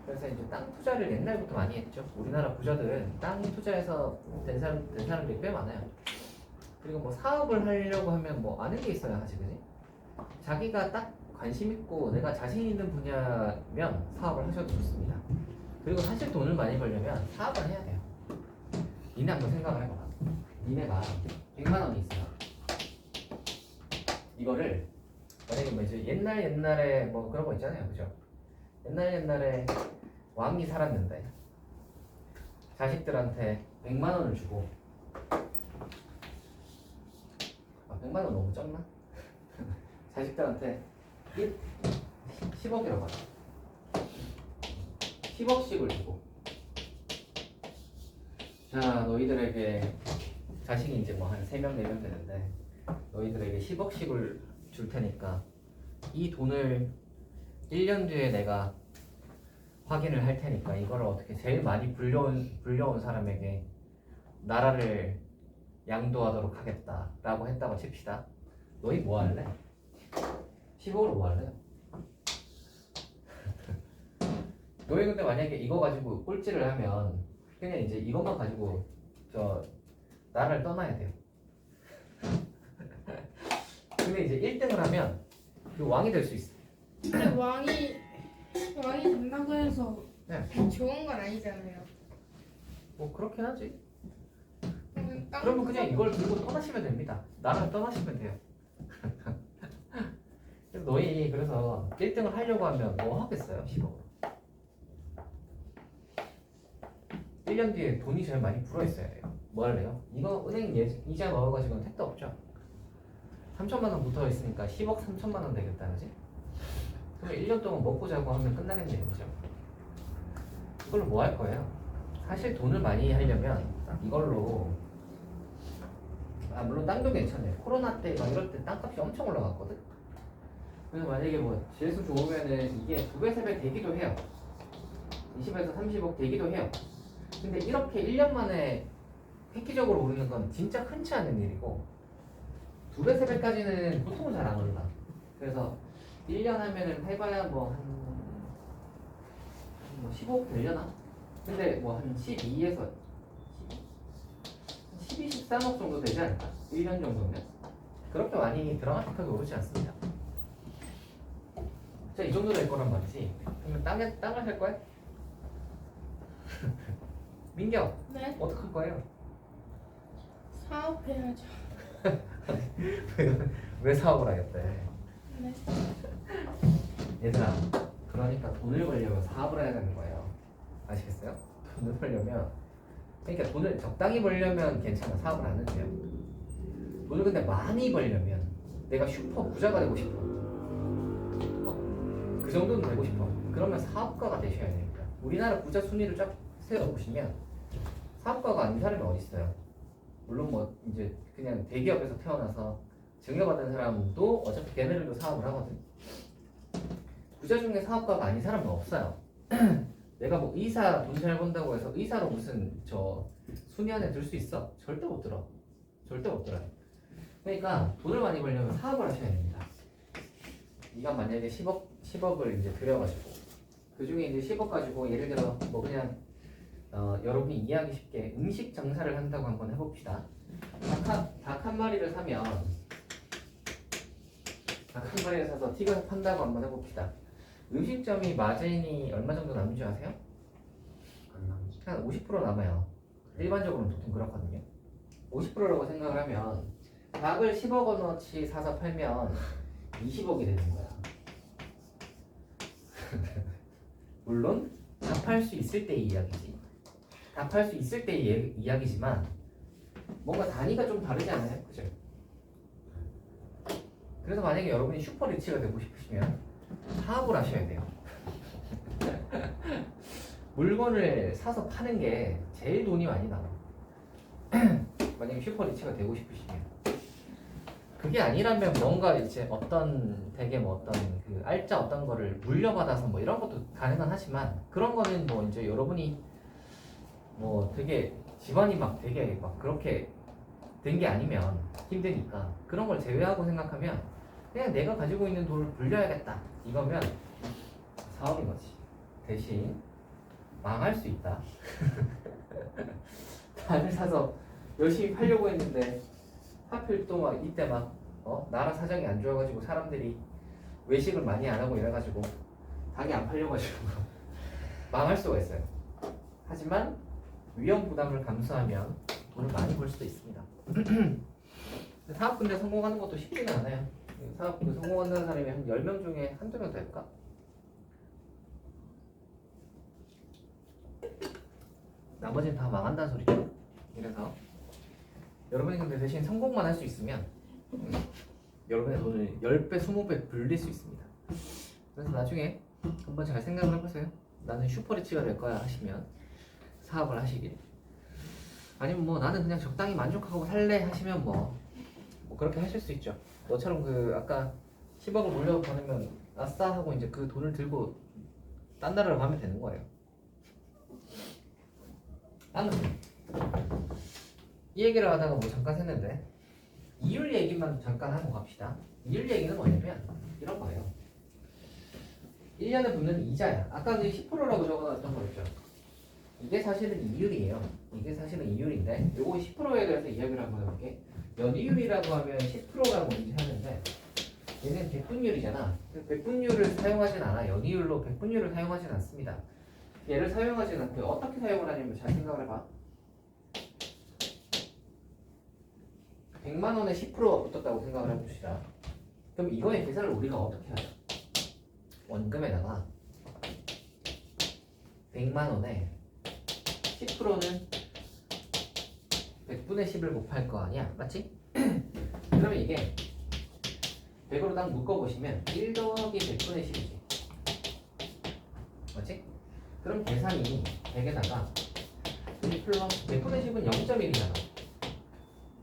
그래서 이제 땅 투자를 옛날부터 많이 했죠. 우리나라 부자들은 땅 투자해서 된 사람들이 꽤 많아요. 그리고 뭐 사업을 하려고 하면 뭐 아는 게 있어야 하지, 그지? 자기가 딱 관심 있고 내가 자신 있는 분야면 사업을 하셔도 좋습니다. 그리고 사실 돈을 많이 벌려면 사업을 해야 돼요. 니네 한번 생각을 해봐. 니네가 100만 원이 있어요. 이거를 만약에 뭐 이제 옛날에 뭐 그런 거 있잖아요, 그죠? 옛날에 왕이 살았는데 자식들한테 100만 원을 주고 100만 원 너무 적나? 자식들한테 10억이라고 하자. 10억씩을 주고 자 너희들에게 자식이 이제 뭐 한 3명 4명 되는데 너희들에게 10억씩을 줄 테니까 이 돈을 1년 뒤에 내가 확인을 할 테니까 이거를 어떻게 제일 많이 불려온 사람에게 나라를 양도하도록 하겠다 라고 했다고 칩시다. 너희 뭐 할래? 10억으로 뭐 할래? 너희 근데 만약에 이거 가지고 꼴찌를 하면 그냥 이제 이것만 가지고 저 나라를 떠나야 돼요. 근데 이제 1등을 하면 그 왕이 될 수 있어. 근데 왕이 된다고 해서 네. 좋은 건 아니잖아요. 뭐 그렇긴 하지. 땅 그러면 그냥 이걸 들고 떠나시면 됩니다. 나라를 떠나시면 돼요. 그래서 너희 그래서 1등을 하려고 하면 뭐 하겠어요? 10억으로. 1년 뒤에 돈이 제일 많이 불어있어야 돼요. 뭐 할래요? 이거 은행 이자 넣어가지고는 택도 없죠. 3천만 원 붙어 있으니까 10억 3천만 원 되겠다, 그지? 그럼 1년 동안 먹고 자고 하면 끝나겠네요, 그죠? 이걸로 뭐 할 거예요? 사실 돈을 많이 하려면 이걸로 물론 땅도 괜찮아요. 코로나 때 막 이럴 때 땅값이 엄청 올라갔거든. 그래서 만약에 뭐 재수 좋으면은 이게 2배 3배 되기도 해요. 20에서 30억 되기도 해요. 근데 이렇게 1년 만에 획기적으로 오르는 건 진짜 흔치 않은 일이고 2배 3배까지는 보통은 잘 안 올라. 그래서 1년 하면은 해봐야 뭐 한 15억 되려나? 근데 뭐 한 12에서 12, 13억 정도 되지 않을까? 1년 정도면? 그렇게 많이 드라마틱하게 오르지 않습니다. 자, 이 정도 될 거란 말이지. 그러면 땅을 살 거야? 민경, 네, 어떡할 거예요? 사업해야죠. 왜 사업을 하겠대? 네. 얘들아, 그러니까 돈을 벌려면 사업을 해야 되는 거예요. 아시겠어요? 돈을 벌려면 그러니까 돈을 적당히 벌려면 괜찮아. 사업을 안 해도 돼요. 돈을 근데 많이 벌려면 내가 슈퍼 부자가 되고 싶어. 그 정도는 되고 싶어. 그러면 사업가가 되셔야 됩니다. 우리나라 부자 순위를 쫙 세워보시면 사업가가 아닌 사람이 어디 있어요? 물론 뭐 이제 그냥 대기업에서 태어나서 증여받은 사람도 어차피 걔네들도 사업을 하거든. 부자 중에 사업가가 아닌 사람은 없어요. 내가 뭐 의사 돈 잘 번다고 해서 의사로 무슨 저 순위 안에 들 수 있어? 절대 못 들어. 절대 못 들어요. 그러니까 돈을 많이 벌려면 사업을 하셔야 됩니다. 네가 만약에 10억을 이제 들여가지고 그 중에 이제 10억 가지고 예를 들어 뭐 그냥 여러분이 이해하기 쉽게 음식 장사를 한다고 한번 해봅시다. 닭 한 마리를 사면 닭 한 마리를 사서 튀겨서 판다고 한번 해봅시다. 음식점이 마진이 얼마 정도 남는 줄 아세요? 안 남지. 한 50% 남아요. 일반적으로는 보통 그렇거든요. 50%라고 생각을 하면 닭을 10억 원어치 사서 팔면 20억이 되는 거야. 물론 답할 수 있을 때의 이야기지. 답할 수 있을 때의 이야기지만 뭔가 단위가 좀 다르지 않아요? 그죠? 그래서 만약에 여러분이 슈퍼 리치가 되고 싶으시면 사업을 하셔야 돼요. 물건을 사서 파는 게 제일 돈이 많이 나와. 만약에 슈퍼 리치가 되고 싶으시면 그게 아니라면 뭔가 이제 어떤 되게 뭐 어떤 그 알짜 어떤 거를 물려받아서 뭐 이런 것도 가능은 하지만 그런 거는 뭐 이제 여러분이 뭐 되게 집안이 막 되게 막 그렇게 된 게 아니면 힘드니까 그런 걸 제외하고 생각하면 그냥 내가 가지고 있는 돈을 불려야겠다 이거면 사업인 거지. 대신 망할 수 있다. 다들 사서 열심히 팔려고 했는데 하필 또 막 이때 막 나라 사정이 안 좋아가지고 사람들이 외식을 많이 안 하고 이래가지고 닭이 안 팔려가지고 망할 수가 있어요. 하지만 위험 부담을 감수하면 돈을 많이 벌 수도 있습니다. 사업군대 성공하는 것도 쉽지는 않아요. 사업군대 성공하는 사람이 한 10명 중에 한두 명 될까? 나머지는 다 망한다는 소리죠. 그래서 여러분이 근데 대신 성공만 할 수 있으면 여러분의 돈을 10배, 20배 불릴 수 있습니다. 그래서 나중에 한번 잘 생각을 해보세요. 나는 슈퍼리치가 될 거야 하시면 사업을 하시길. 아니면 뭐 나는 그냥 적당히 만족하고 살래 하시면 뭐 그렇게 하실 수 있죠. 너처럼 그 아까 10억을 물려받으면 아싸 하고 이제 그 돈을 들고 딴 나라로 가면 되는 거예요. 아무튼 이 얘기를 하다가 뭐 잠깐 했는데 이율 얘기만 잠깐 하고 갑시다. 이율 얘기는 뭐냐면 이런 거예요. 1년에 붙는 이자야. 아까 그 10%라고 적어놨던 거 있죠. 이게 사실은 이율이에요. 이게 사실은 이율인데 요거 10%에 대해서 이야기를 한번 해볼게. 연이율이라고 하면 10%라고 먼저 하는데 얘는 백분율이잖아. 백분율을 사용하진 않아. 연이율로 백분율을 사용하진 않습니다. 얘를 사용하진 않고 어떻게 사용을 하냐면 잘 생각을 해봐. 100만 원에 10%가 붙었다고 생각을 해봅시다. 그럼 이거의 계산을 우리가 어떻게 하죠? 원금에다가 100만 원에 10%는 100분의 10을 곱할 거 아니야? 맞지? 그러면 이게 100으로 딱 묶어보시면 1 더하기 100분의 10이지. 맞지? 그럼 계산이 100에다가 1 플러스 100분의 10은 0.1이잖아.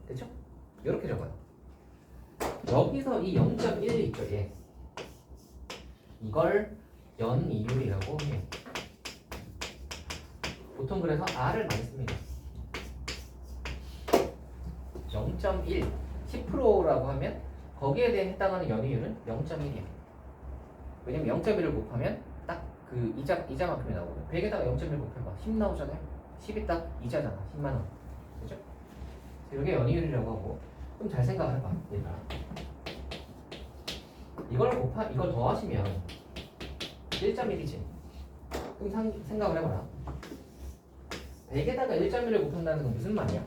그쵸? 이렇게 적어요. 여기서 이 0.1 있죠? 얘. 이걸 연이율이라고 해요. 보통 그래서 R을 많이 씁니다. 0.1, 10%라고 하면 거기에 대해 해당하는 연이율은 0.1이에요. 왜냐면 0.1을 곱하면 딱 그 이자만큼이 나오거든요. 100에다가 0.1 곱해봐. 10 나오잖아요. 10이 딱 이자잖아. 10만 원. 그죠? 이게 연이율이라고 하고. 그럼 잘 생각을 해봐. 얘들아. 이걸 더하시면 1.1이지. 그럼 생각을 해봐라. 100에다가 1.1을 곱한다는 건 무슨 말이야?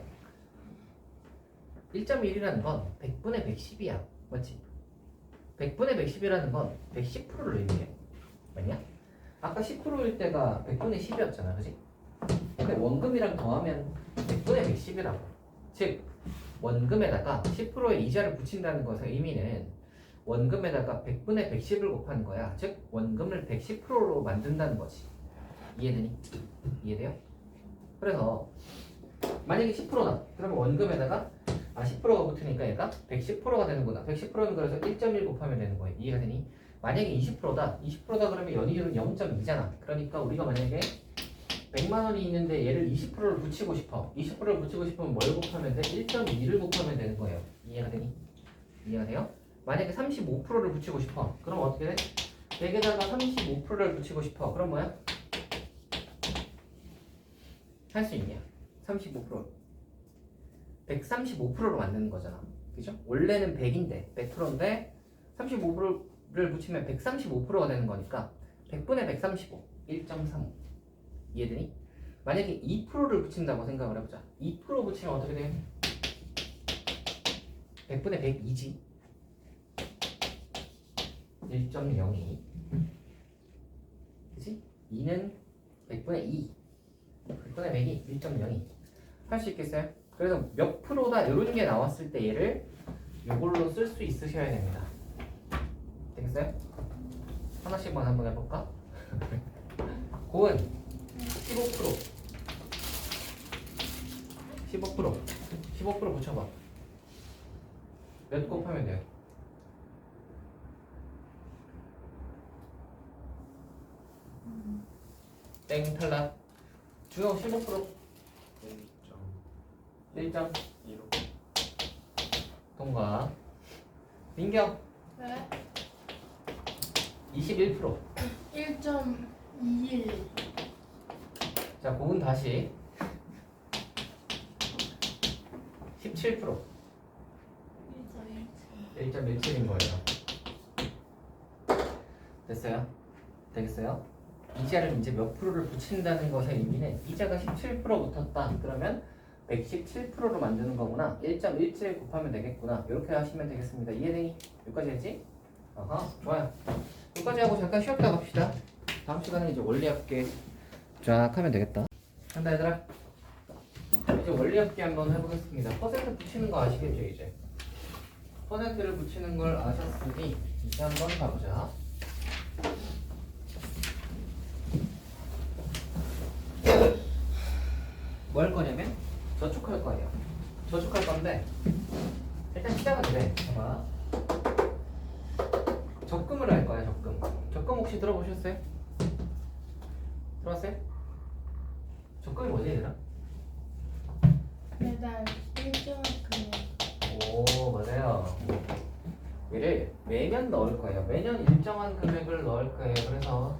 1.1이라는 건 100분의 110이야. 맞지? 100분의 110이라는 건 110%를 의미해. 맞냐? 아까 10%일 때가 100분의 10이었잖아. 그지? 근데 원금이랑 더하면 100분의 110이라고. 즉 원금에다가 10%의 이자를 붙인다는 것의 의미는 원금에다가 100분의 110을 곱하는 거야. 즉 원금을 110%로 만든다는 거지. 이해되니? 이해돼요? 그래서 만약에 10%다. 그러면 원금에다가 10%가 붙으니까 얘가 110%가 되는구나. 110%는 그래서 1.1 곱하면 되는 거예요. 이해가 되니? 만약에 20%다. 20%다 그러면 연이율은 0.2잖아. 그러니까 우리가 만약에 100만 원이 있는데 얘를 20%를 붙이고 싶어. 20%를 붙이고 싶으면 뭘 곱하면 돼? 1.2를 곱하면 되는 거예요. 이해가 되니? 이해가 돼요? 만약에 35%를 붙이고 싶어. 그럼 어떻게 돼? 100에다가 35%를 붙이고 싶어. 그럼 뭐야? 할 수 있냐? 35%. 135%로 만드는 거잖아. 그죠? 원래는 100인데 100%인데 35%를 붙이면 135%가 되는 거니까 100분의 135 1.35 이해되니? 만약에 2%를 붙인다고 생각을 해보자. 2% 붙이면 어떻게 돼? 100분의 102지. 1.02 그치? 2는 100분의 2 100분의 100이 1.02 할 수 있겠어요? 그래서 몇 프로다 이런 게 나왔을 때 얘를 이걸로 쓸 수 있으셔야 됩니다. 되겠어요? 하나씩만 한번 해볼까? 고은 15% 15% 붙여봐. 몇 곱하면 돼요? 땡 탈락. 주영 15% 1점 1.15 통과. 민경 네. 21%. 1.21. 자 고은 다시 17% 1.17인 거예요. 됐어요? 되겠어요? 이자를 이제 몇 프로를 붙인다는 것의 의미는 이자가 17% 붙었다. 그러면 117%로 만드는 거구나. 1.17 곱하면 되겠구나. 이렇게 하시면 되겠습니다. 이해되니? 여기까지 했지? 어허, 좋아요. 여기까지 하고 잠깐 쉬었다 갑시다. 다음 시간에 이제 원리합계 쫙 하면 되겠다. 한다 얘들아. 이제 원리합계 한번 해보겠습니다. 퍼센트 붙이는 거 아시겠죠 이제? 퍼센트를 붙이는 걸 아셨으니 이제 한번 가보자. 뭐 할 거냐면 저축할 거예요. 저축할 건데 일단 시작은 그래. 봐봐. 적금을 할 거야. 적금. 적금 혹시 들어보셨어요? 들어봤어요? 적금이 뭐지 얘들아? 매달 일정한 금액. 오 맞아요. 얘를 매년 넣을 거예요. 매년 일정한 금액을 넣을 거예요. 그래서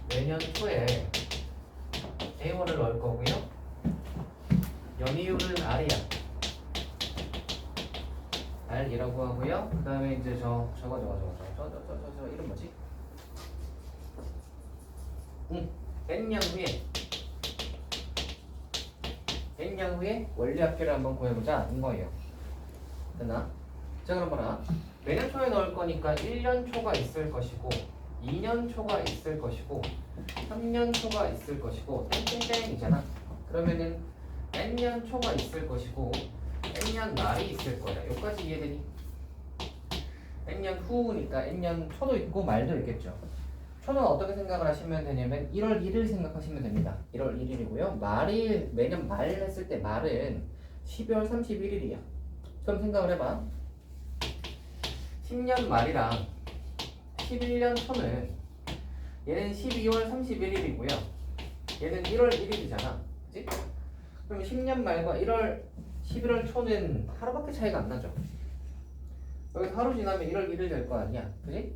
매년 초에 A월을 넣을 거고요. 연이율은 R이야. R이라고 하고요. 그 다음에 이제 저거 이름 뭐지? N년 후에 원리합계를 한번 구해보자 이거예요. 됐나? 자 그럼 봐라. 매년 초에 넣을 거니까 1년 초가 있을 것이고 2년 초가 있을 것이고 3년 초가 있을 것이고 땡땡땡이잖아. 그러면은 N년 초가 있을 것이고 N년 말이 있을 거야. 여기까지 이해되니? N년 후니까 N년 초도 있고 말도 있겠죠. 초는 어떻게 생각을 하시면 되냐면 1월 1일 생각하시면 됩니다. 1월 1일이고요. 말이 매년 말 했을 때 말은 12월 31일이야. 그럼 생각을 해봐. 10년 말이랑 11년 초는 얘는 12월 31일이고요. 얘는 1월 1일이잖아. 그치? 그럼 10년 말과 11월 초는 하루밖에 차이가 안 나죠. 여기 하루 지나면 1월 1일 될 거 아니야. 그치?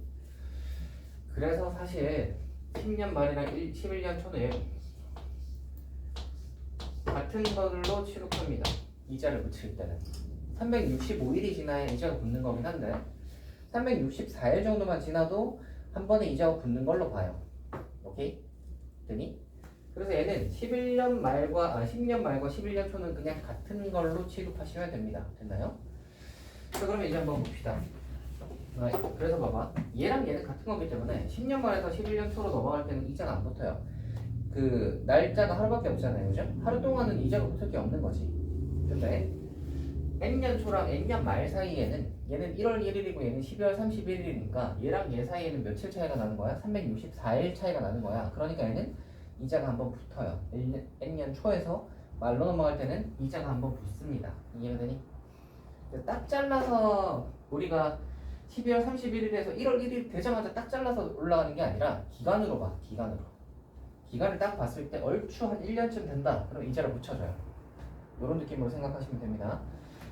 그래서 사실 10년 말이랑 11년 초는 같은 걸로 취급합니다. 이자를 붙일 때는 365일이 지나야 이자가 붙는 거긴 한데 364일 정도만 지나도 한 번에 이자가 붙는 걸로 봐요. 오케이? 되니? 그래서 얘는 10년 말과 11년 초는 그냥 같은 걸로 취급하시면 됩니다. 됐나요? 자 그러면 이제 한번 봅시다. 그래서 봐봐. 얘랑 얘는 같은 거기 때문에 10년 말에서 11년 초로 넘어갈 때는 이자가 안 붙어요. 그 날짜가 하루밖에 없잖아요. 그죠? 하루 동안은 이자가 붙을 게 없는 거지. 근데 N년 초랑 N년 말 사이에는 얘는 1월 1일이고 얘는 12월 31일이니까 얘랑 얘 사이에는 며칠 차이가 나는 거야? 364일 차이가 나는 거야. 그러니까 얘는 이자가 한번 붙어요. N년 초에서 말로 넘어갈 때는 이자가 한번 붙습니다. 이해가 되니? 딱 잘라서 우리가 12월 31일에서 1월 1일 되자마자 딱 잘라서 올라가는 게 아니라 기간으로 봐. 기간을 딱 봤을 때 얼추 한 1년쯤 된다. 그럼 이자를 붙여줘요. 이런 느낌으로 생각하시면 됩니다.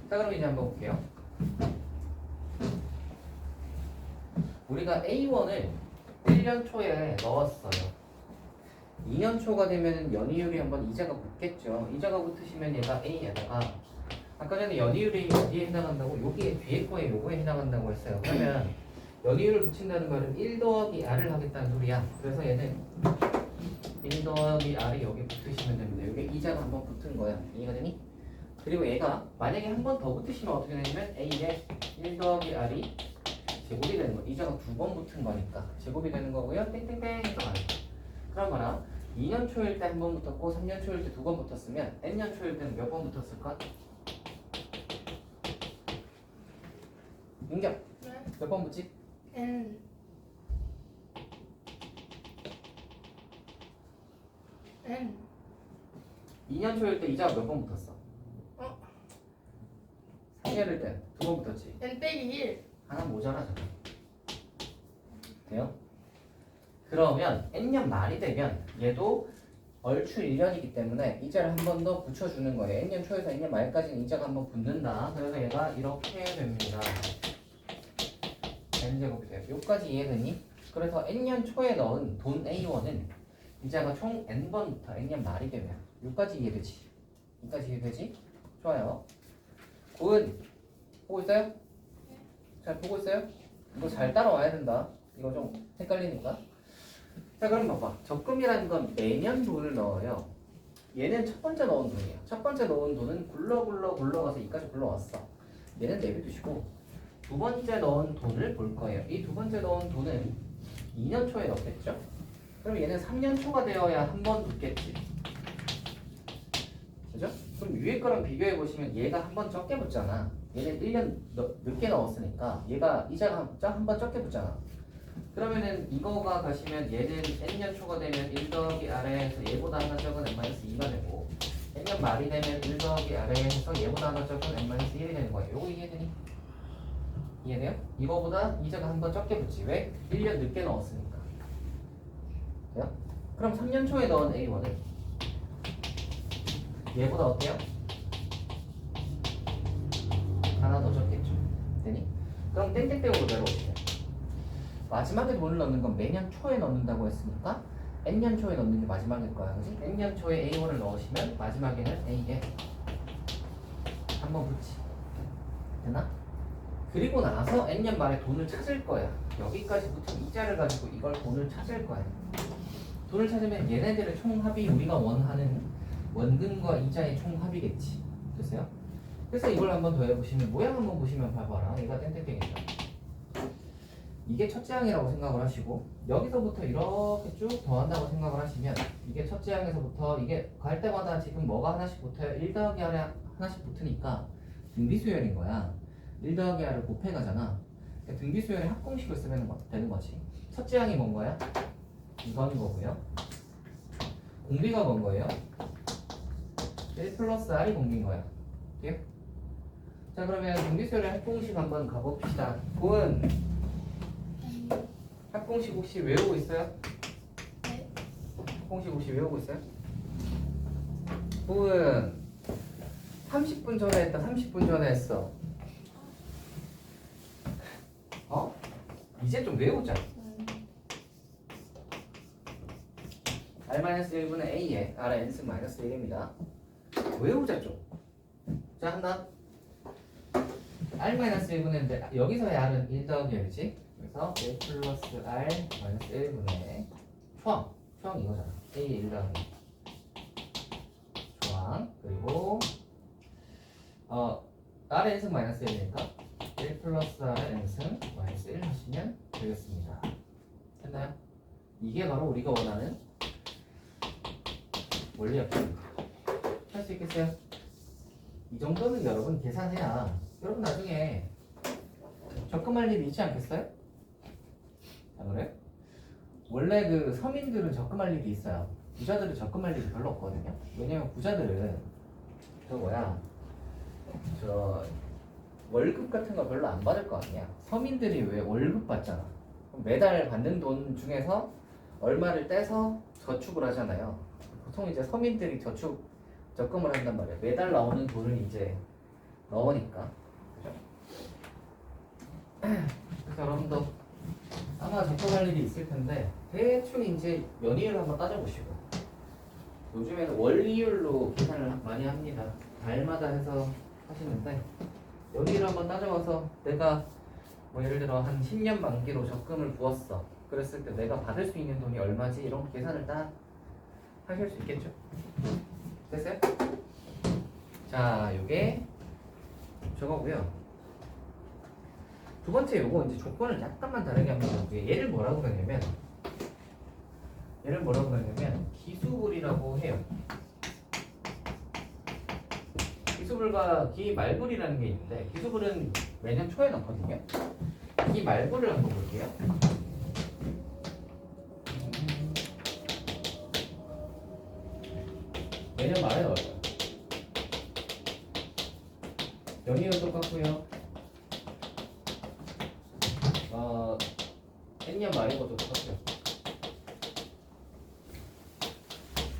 자 그럼 이제 한번 볼게요. 우리가 A1을 1년 초에 넣었어요. 2년 초가 되면 연이율이 한번 이자가 붙겠죠. 이자가 붙으시면 얘가 A에다가 아까 전에 연이율이 어디에 해당한다고? 여기에 뒤에 거에 요거에 해당한다고 했어요. 그러면 연이율을 붙인다는 말은 1 더하기 R을 하겠다는 소리야. 그래서 얘는 1 더하기 R이 여기 붙으시면 됩니다. 여기 이자가 한번 붙은 거야. 이해가 되니? 그리고 얘가 만약에 한 번 더 붙으시면 어떻게 되냐면 A에 1 더하기 R이 제곱이 되는 거. 이자가 두 번 붙은 거니까 제곱이 되는 거고요. 땡땡땡 해서 가는 거. 그러거나 2년 초일 때 한 번 붙었고 3년 초일 때 두 번 붙었으면 n년 초일 때는 몇 번 붙었을까? 민경 네. 몇 번 붙지? N N 2년 초일 때 이자가 몇 번 붙었어? 어? 3년일 때 두 번 붙었지. N 빼기 1 하나 모자라잖아. 돼요? 그러면 n년 말이 되면 얘도 얼추 1년이기 때문에 이자를 한 번 더 붙여주는 거예요. n년 초에서 n년 말까지는 이자가 한 번 붙는다. 그래서 얘가 이렇게 됩니다. n제곱이 돼요. 여기까지 이해되니? 그래서 n년 초에 넣은 돈 A1은 이자가 총 n번부터 n년 말이 되면 여기까지 이해되지? 여기까지 이해되지? 좋아요. 굿. 보고 있어요? 잘 보고 있어요? 이거 잘 따라와야 된다. 이거 좀 헷갈리니까. 자, 그럼 봐봐. 적금이라는 건 매년 돈을 넣어요. 얘는 첫 번째 넣은 돈이에요. 첫 번째 넣은 돈은 굴러가서 이까지 굴러왔어. 얘는 내비두시고 두 번째 넣은 돈을 볼 거예요. 이 두 번째 넣은 돈은 2년 초에 넣겠죠? 그럼 얘는 3년 초가 되어야 한 번 붙겠지. 그죠? 그럼 위에 거랑 비교해 보시면 얘가 한 번 적게 붙잖아. 얘는 1년 늦게 넣었으니까 얘가 이자가 한 번 적게 붙잖아. 그러면은 이거가 가시면 얘는 n년 초가 되면 1 더하기 아래에서 얘보다 하나 적은 n-2가 되고 n년 말이 되면 1 더하기 아래에서 얘보다 하나 적은 n-1이 되는 거예요. 요거 이해되니? 이해돼요? 이거보다 이자가 한 번 적게 붙지. 왜? 1년 늦게 넣었으니까. 돼요? 그럼 3년 초에 넣은 A1은 얘보다 어때요? 하나 더 적겠죠. 되니? 그럼 땡땡땡으로 내려오세요. 마지막에 돈을 넣는 건 매년 초에 넣는다고 했으니까 n년 초에 넣는 게 마지막일 거야. 그지? n년 초에 A1을 넣으시면 마지막에는 A에 한번 붙지. 되나? 그리고 나서 n년 말에 돈을 찾을 거야. 여기까지 붙은 이자를 가지고 이걸 돈을 찾을 거야. 돈을 찾으면 얘네들의 총합이 우리가 원하는 원금과 이자의 총합이겠지. 됐어요? 그래서 이걸 한번 더 해보시면 모양 한번 보시면 봐봐라. 얘가 땡땡땡이다. 이게 첫째 항이라고 생각을 하시고 여기서부터 이렇게 쭉 더한다고 생각을 하시면 이게 첫째 항에서부터 이게 갈 때마다 지금 뭐가 하나씩 붙어요. 1 더하기 아래 하나씩 붙으니까 등비수열인 거야. 1 더하기 아래 곱해가잖아. 그러니까 등비수열의 합공식을 쓰면 되는 거지. 첫째 항이 뭔 거야? 이건 거고요. 공비가 뭔 거예요? 1 플러스 R이 공비인 거야. 오케이? 자, 그러면 등비수열의 합공식 한번 가봅시다. 본 합공식 혹시 외우고 있어요? 네. 합공식 혹시 외우고 있어요? 분 30분 전에 했다. 30분 전에 했어. 어? 이제 좀 외우자. R-1분의 A에 R의 N승 마이너스 1입니다. 외우자 좀. 자, 한다. R-1분의 여기서의 R은 1 더하기 L이지. 그래서 1 플러스 R 마이너스 1분의 초항 이거잖아. A 1 더하기 초항. 그리고 R의 N승 마이너스 1이니까 1 플러스 R의 N승 마이너스 1 하시면 되겠습니다. 됐나요? 이게 바로 우리가 원하는 원리역입니다. 할 수 있겠어요? 이 정도는 여러분 계산해야 여러분 나중에 적금할 일이 있지 않겠어요? 안 그래요? 원래 그 서민들은 적금할 일이 있어요. 부자들은 적금할 일이 별로 없거든요. 왜냐면 부자들은 저 월급 같은 거 별로 안 받을 거 아니야. 서민들이 왜 월급 받잖아. 그럼 매달 받는 돈 중에서 얼마를 떼서 저축을 하잖아요. 보통 이제 서민들이 적금을 한단 말이에요. 매달 나오는 돈을 이제 넣으니까. 그죠? 그래서 여러분도 아마 적금할 일이 있을 텐데 대충 이제 연이율 한번 따져보시고 요즘에는 월이율로 계산을 많이 합니다. 달마다 해서 하시는데 연이율 한번 따져봐서 내가 뭐 예를 들어 한 10년 만기로 적금을 부었어. 그랬을 때 내가 받을 수 있는 돈이 얼마지? 이런 계산을 딱 하실 수 있겠죠? 됐어요? 자, 요게 저거고요. 두 번째 요거 이제 조건을 약간만 다르게 합니다. 얘를 뭐라고 그러냐면 얘를 뭐라고 하냐면 기수불이라고 해요. 기수불과 기말불이라는 게 있는데 기수불은 매년 초에 넣거든요. 기말불을 한번 볼게요. 매년 말에 넣어요. 연이은 똑같고요. N년 말에 것도 똑같아요.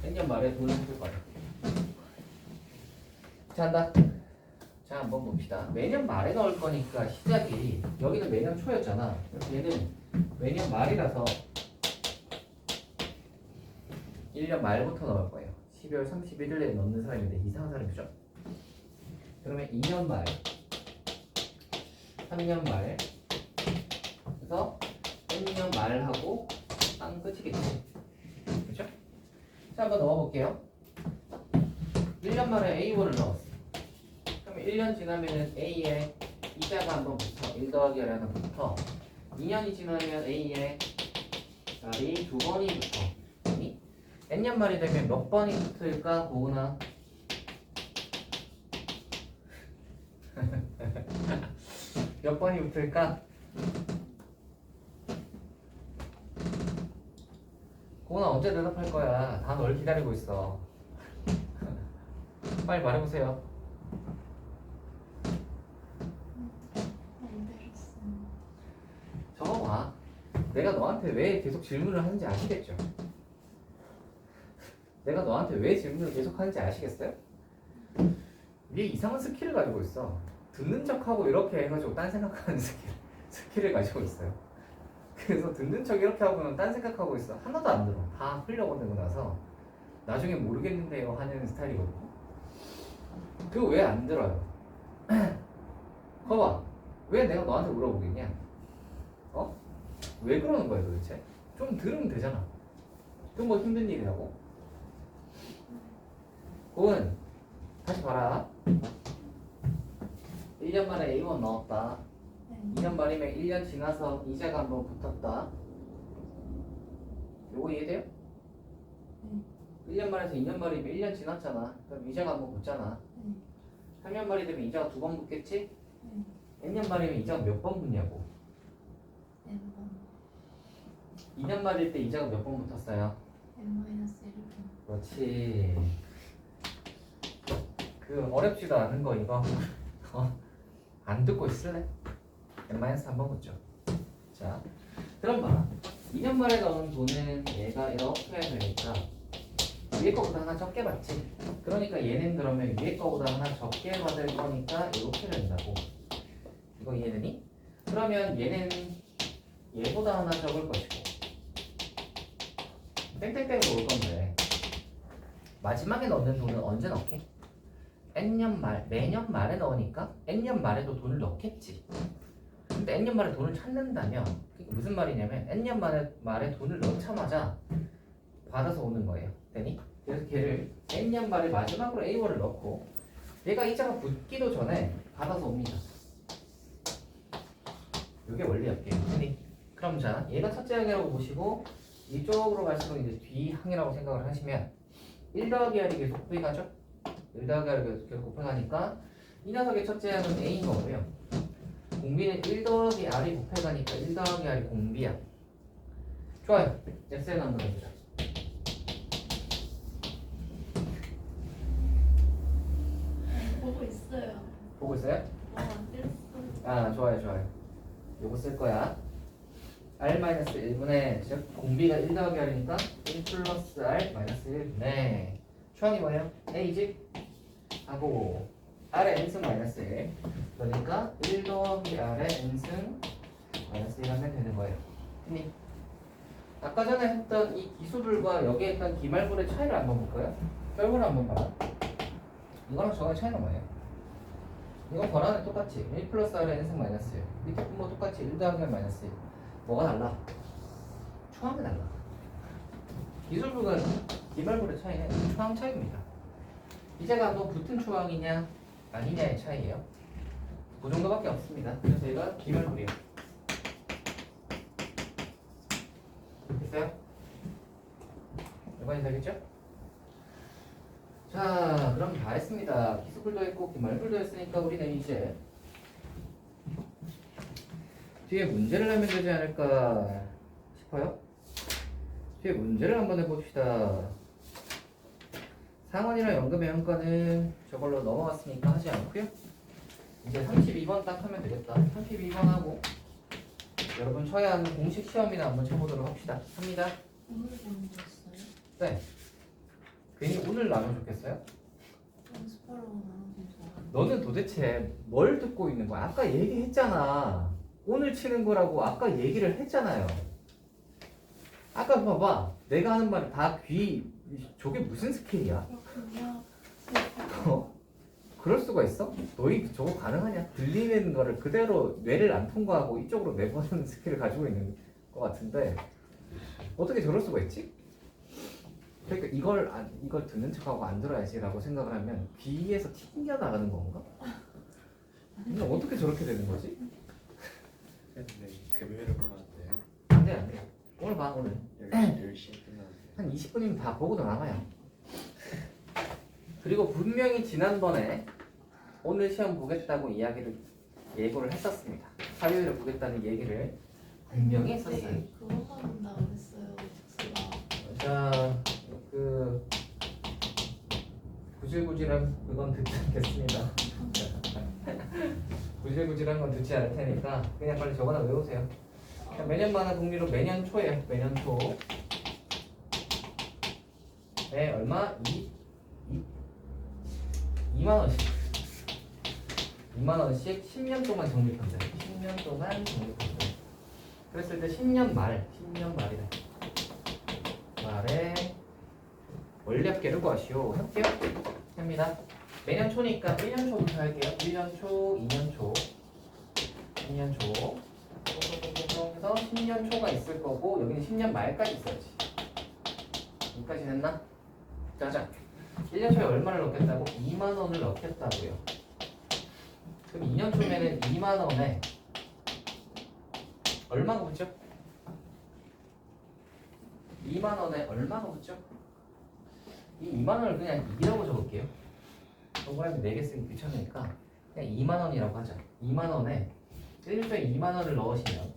N년 말에 돈을 쓸 거예요. 자, 한다. 자, 한번 봅시다. 매년 말에 넣을 거니까 시작이 여기는 매년 초였잖아. 그래서 얘는 매년 말이라서 1년 말부터 넣을 거예요. 12월 31일에 넣는 사람인데 이상한 사람이죠. 그러면 2년 말, 3년 말, 그래서 N년 말하고 땅 끝이겠지. 그렇죠? 자, 한번 넣어볼게요. 1년 말에 A1을 넣었어. 그러면 1년 지나면은 A에 이자가 한번 붙어. 1 더하기 R이 하나 붙어. 2년이 지나면 A에 R이 두 번이 붙어. N년 말이 되면 몇 번이 붙을까, 고은아? 몇 번이 붙을까? 고은아 언제 대답할 거야? 다 널 기다리고 있어. 빨리 말해보세요. 안 들었어. 적어봐. 내가 너한테 왜 계속 질문을 하는지 아시겠죠? 내가 너한테 왜 질문을 계속 하는지 아시겠어요? 위에 이상한 스킬을 가지고 있어. 듣는 척하고 이렇게 해가지고 딴 생각하는 스킬을 가지고 있어요. 그래서 듣는 척 이렇게 하고는 딴 생각하고 있어. 하나도 안 들어. 다 흘려보내고 나서 나중에 모르겠는데요 하는 스타일이거든요. 그거 왜 안 들어요? 봐봐. 왜 내가 너한테 물어보겠냐? 어? 왜 그러는 거야 도대체? 좀 들으면 되잖아. 그건 뭐 힘든 일이라고? 고은 다시 봐라. 1년 만에 A1 넣었다. 네. 2년 말이면 1년 지나서 이자가 한번 붙었다. 요거 이해돼요? 1년 말에서 2년 말이면 1년 지났잖아. 그럼 이자가 한번 붙잖아. 3년 말이 되면 이자가 두 번 붙겠지? N년 말이면 이자가 몇 번 붙냐고. N-번. 2년 말일 때 이자가 몇 번 붙었어요? N-1번. 그렇지. 그 어렵지도 않은 거 이거 안 듣고 있을래? N-3번 붙죠. 자, 그럼 봐. 2년 말에 넣은 돈은 얘가 이렇게 해야 되니까 위에 거보다 하나 적게 받지. 그러니까 얘는 그러면 위에 거보다 하나 적게 받을 거니까 이렇게 된다고. 이거 이해되니? 그러면 얘는 얘보다 하나 적을 것이고 땡땡땡으로 올 건데 마지막에 넣는 돈은 언제 넣게? N년 말, 매년 말에 넣으니까 N년 말에도 돈을 넣겠지. 근데 N년 말에 돈을 찾는다면 그게 무슨 말이냐면 N년 말에 돈을 넣자마자 받아서 오는 거예요. 되니? 그래서 걔를 N년 말에 마지막으로 A1을 넣고 얘가 이자가 붙기도 전에 받아서 옵니다. 이게 원리할게요. 되니? 그럼 자, 얘가 첫째 항이라고 보시고 이쪽으로 갈수록 이제 뒤항이라고 생각을 하시면 1 더하기 R이 계속 곱해가죠? 1 더하기 R이 계속 곱해가니까 이 녀석의 첫째 항은 A인 거고요. 공비는 1 더하기 R이 곱해가니까 1 더하기 R이 공비야. 좋아요. X에 한번 해보자. 보고 있어요. 보고 있어요? 안 됐어. 아, 좋아요, 좋아요. 요거 쓸 거야. R-1분의 즉 공비가 1 더하기 R이니까 1 플러스 R-1분의 추항이 뭐예요? A지? 하고 R의 n승 마이너스 1 그러니까 1 더하기 R의 n승 마이너스 1 하면 되는 거예요. 됐니? 아까 전에 했던 이 기수불과 여기에 했던 기말불의 차이를 한번 볼까요? 결과를 한번 봐라. 이거랑 저거의 차이는 뭐예요? 이건 권한은 똑같지. 1 플러스 R의 n승 마이너스 1 밑에 분모 똑같이 1 더하기 R 마이너스 1 뭐가 달라? 초항이 달라. 기술불과 기말불의 차이는 초항 차이입니다. 이자가 한번 붙은 초항이냐 아니냐의 차이예요. 그 정도밖에 없습니다. 그래서 얘가 기말불이에요. 됐어요? 연관이 되겠죠? 자, 그럼 다 했습니다. 기수풀도 했고 기말풀도 했으니까 우리는 이제 뒤에 문제를 하면 되지 않을까 싶어요. 뒤에 문제를 한번 해봅시다. 상환이나 연금의 현가는 저걸로 넘어갔으니까 하지 않고요. 이제 32번 딱 하면 되겠다. 32번 하고 여러분 쳐야 하는 공식 시험이나 한번 쳐보도록 합시다. 합니다. 오늘 공부했어요? 네. 괜히 오늘 나면 좋겠어요? 연습하러 나눠서 너는 도대체 뭘 듣고 있는 거야? 아까 얘기했잖아. 오늘 치는 거라고 아까 얘기를 했잖아요. 아까 봐봐. 내가 하는 말 다 저게 무슨 스킬이야? 그렇군요. 그럴 수가 있어? 너희 저거 가능하냐? 들리는 거를 그대로 뇌를 안 통과하고 이쪽으로 내보내는 스킬을 가지고 있는 것 같은데 어떻게 저럴 수가 있지? 그러니까 이걸 듣는 척하고 안 들어야지라고 생각을 하면 귀에서 튕겨 나가는 건가? 근데 어떻게 저렇게 되는 거지? 근데 금요일에 보면 안 돼요? 안 돼, 안 돼. 오늘 봐, 오늘. 10시에 끝나는데. 한 20분이면 다 보고도 나가요. 그리고 분명히 지난번에 오늘 시험 보겠다고 예고를 했었습니다. 화요일에 보겠다는 얘기를 분명히 했었어요. 네, 그것만 한다 그랬어요. 특수가. 자, 구질구질한 그건 듣지 않겠습니다. 구질구질한 건 듣지 않을 테니까 그냥 빨리 적어놔 외우세요. 그냥 매년마다 국리로 매년 초에 매년 초에 얼마? 2만 원씩 10년 동안 적립한다. 10년 동안 적립한다. 그랬을 때 10년 말이다. 말에 원리합계를 구하시오. 해볼게요. 합니다. 매년 초니까 1년 초부터 할게요. 1년 초, 2년 초, 3년 초. 그래서 10년 초가 있을 거고 여기는 10년 말까지 있어야지. 여기까지 됐나? 자자. 1년 초에 얼마를 넣겠다고? 2만 원을 넣겠다고요. 그럼 2년 초면은 2만 원에 얼마가 붙죠? 2만 원에 얼마가 붙죠? 이 2만 원을 그냥 2라고 적을게요. 동그라미 4개 쓰기 귀찮으니까 그냥 2만 원이라고 하자. 2만 원에 1년 초에 2만 원을 넣으시면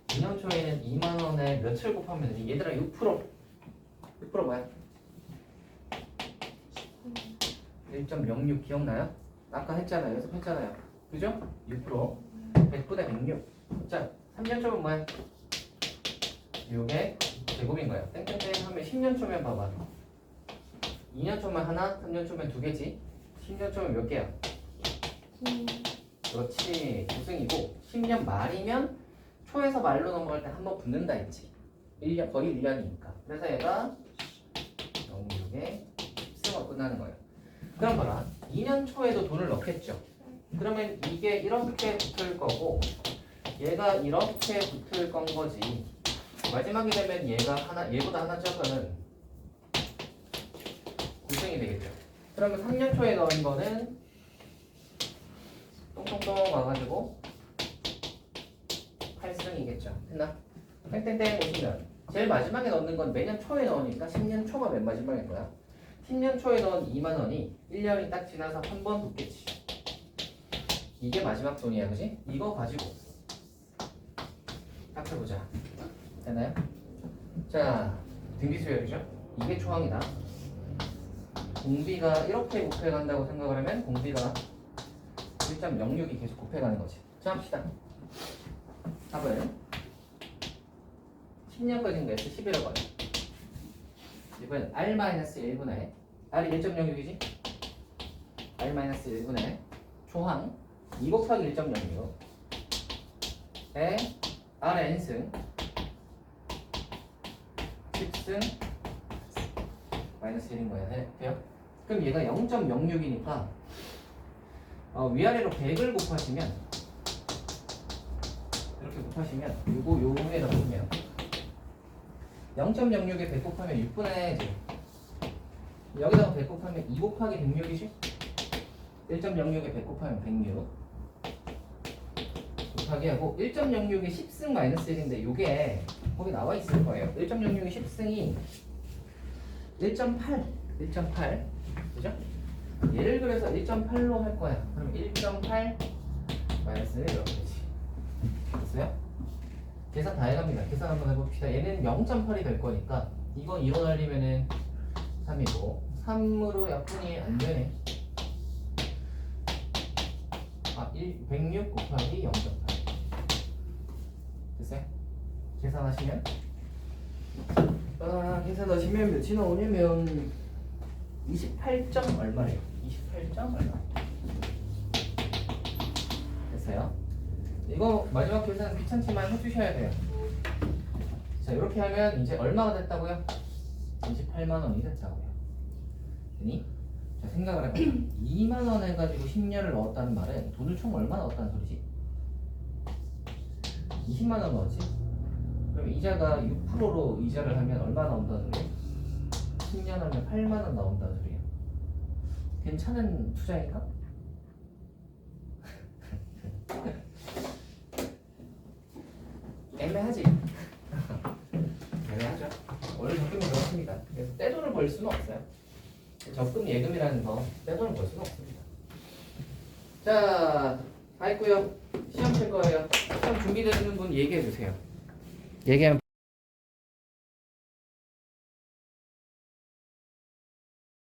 2년 초에는 2만 원에 몇을 곱하면 되지? 얘들아 6% 뭐야? 1.06 기억나요? 아까 했잖아요. 연습했잖아요. 그죠? 6% 100분의 106. 자, 3년 초면 뭐야? 이게 제곱인 거예요. 땡땡땡 하면 10년 초면 봐봐. 2년 초면 하나, 3년 초면 2개지. 10년 초면 몇 개야? 그렇지. 2승이고 10년 말이면 초에서 말로 넘어갈 때 한 번 붙는다 했지. 1년, 거의 1년이니까. 그래서 얘가 0.6에 10승으로 끝나는 거예요. 그럼 봐라. 2년 초에도 돈을 넣겠죠. 그러면 이게 이렇게 붙을 거고 얘가 이렇게 붙을 건 거지. 마지막이 되면 얘보다 하나 적은 9승이 되겠죠. 그러면 3년 초에 넣은 거는 똥똥똥 와가지고 8승이겠죠. 됐나? 땡땡땡 보시면 제일 마지막에 넣는 건 매년 초에 넣으니까 10년 초가 맨 마지막일 거야. 10년 초에 넣은 2만 원이 1년이 딱 지나서 한 번 붙겠지. 이게 마지막 돈이야, 그지? 이거 가지고 딱 해보자. 됐나요? 자, 등비수열이죠? 이게 초항이다. 공비가 이렇게 곱해간다고 생각을 하면 공비가 1.06이 계속 곱해가는 거지. 자, 합시다. 답은 10년까지인 거 S11이라고 하네. 이번엔 R-1분의 R이 1.06이지? R-1분의 초항 2 곱하기 1.06에 R의 n승 10승 마이너스 1인 거야. 돼요? 그럼 얘가 0.06이니까 위아래로 100을 곱하시면 이렇게 곱하시면 요거 요에다 보면 0.06에 100 곱하면 6분의 1이지. 여기다가 100 곱하면 2 곱하기 106이지? 1.06에 100 곱하면 106 곱하기 하고 1.06이 10승 마이너스 1인데 요게 거기 나와 있을 거예요. 1.06이 10승이 1.8 그죠? 얘를 그래서 1.8로 할 거야. 그럼 1.8 마이너스 이렇게 되지. 됐어요? 계산 다 해갑니다. 계산 한번 해봅시다. 얘는 0.8이 될 거니까 이거 2로 날리면은 3이고 3으로 약분이 안 되네. 106 곱하기 0.8 됐어요? 계산하시면 계산하시면 몇이 나오냐면 28점 얼마래요? 28점 얼마 됐어요? 이거 마지막 계산 귀찮지만 해주셔야 돼요. 자 이렇게 하면 이제 얼마가 됐다고요? 28만원이 됐다고요. 되니? 자 생각을 해봐요. 2만원 해가지고 10년을 넣었다는 말은 돈을 총 얼마 넣었다는 소리지? 20만원 넣었지? 그럼 이자가 6%로 이자를 하면 얼마 나온다는 소리야? 10년 하면 8만원 나온다는 소리야. 괜찮은 투자인가? 애매하지? 애매하죠. 원래 적금이 그렇습니다. 그래서 떼돈을 벌 수는 없어요. 적금 예금이라는 거 떼돈을 벌 수는 없습니다. 자, 다 했고요. 시험 칠 거예요. 시험 준비되시는 분 얘기해 주세요. 얘기하면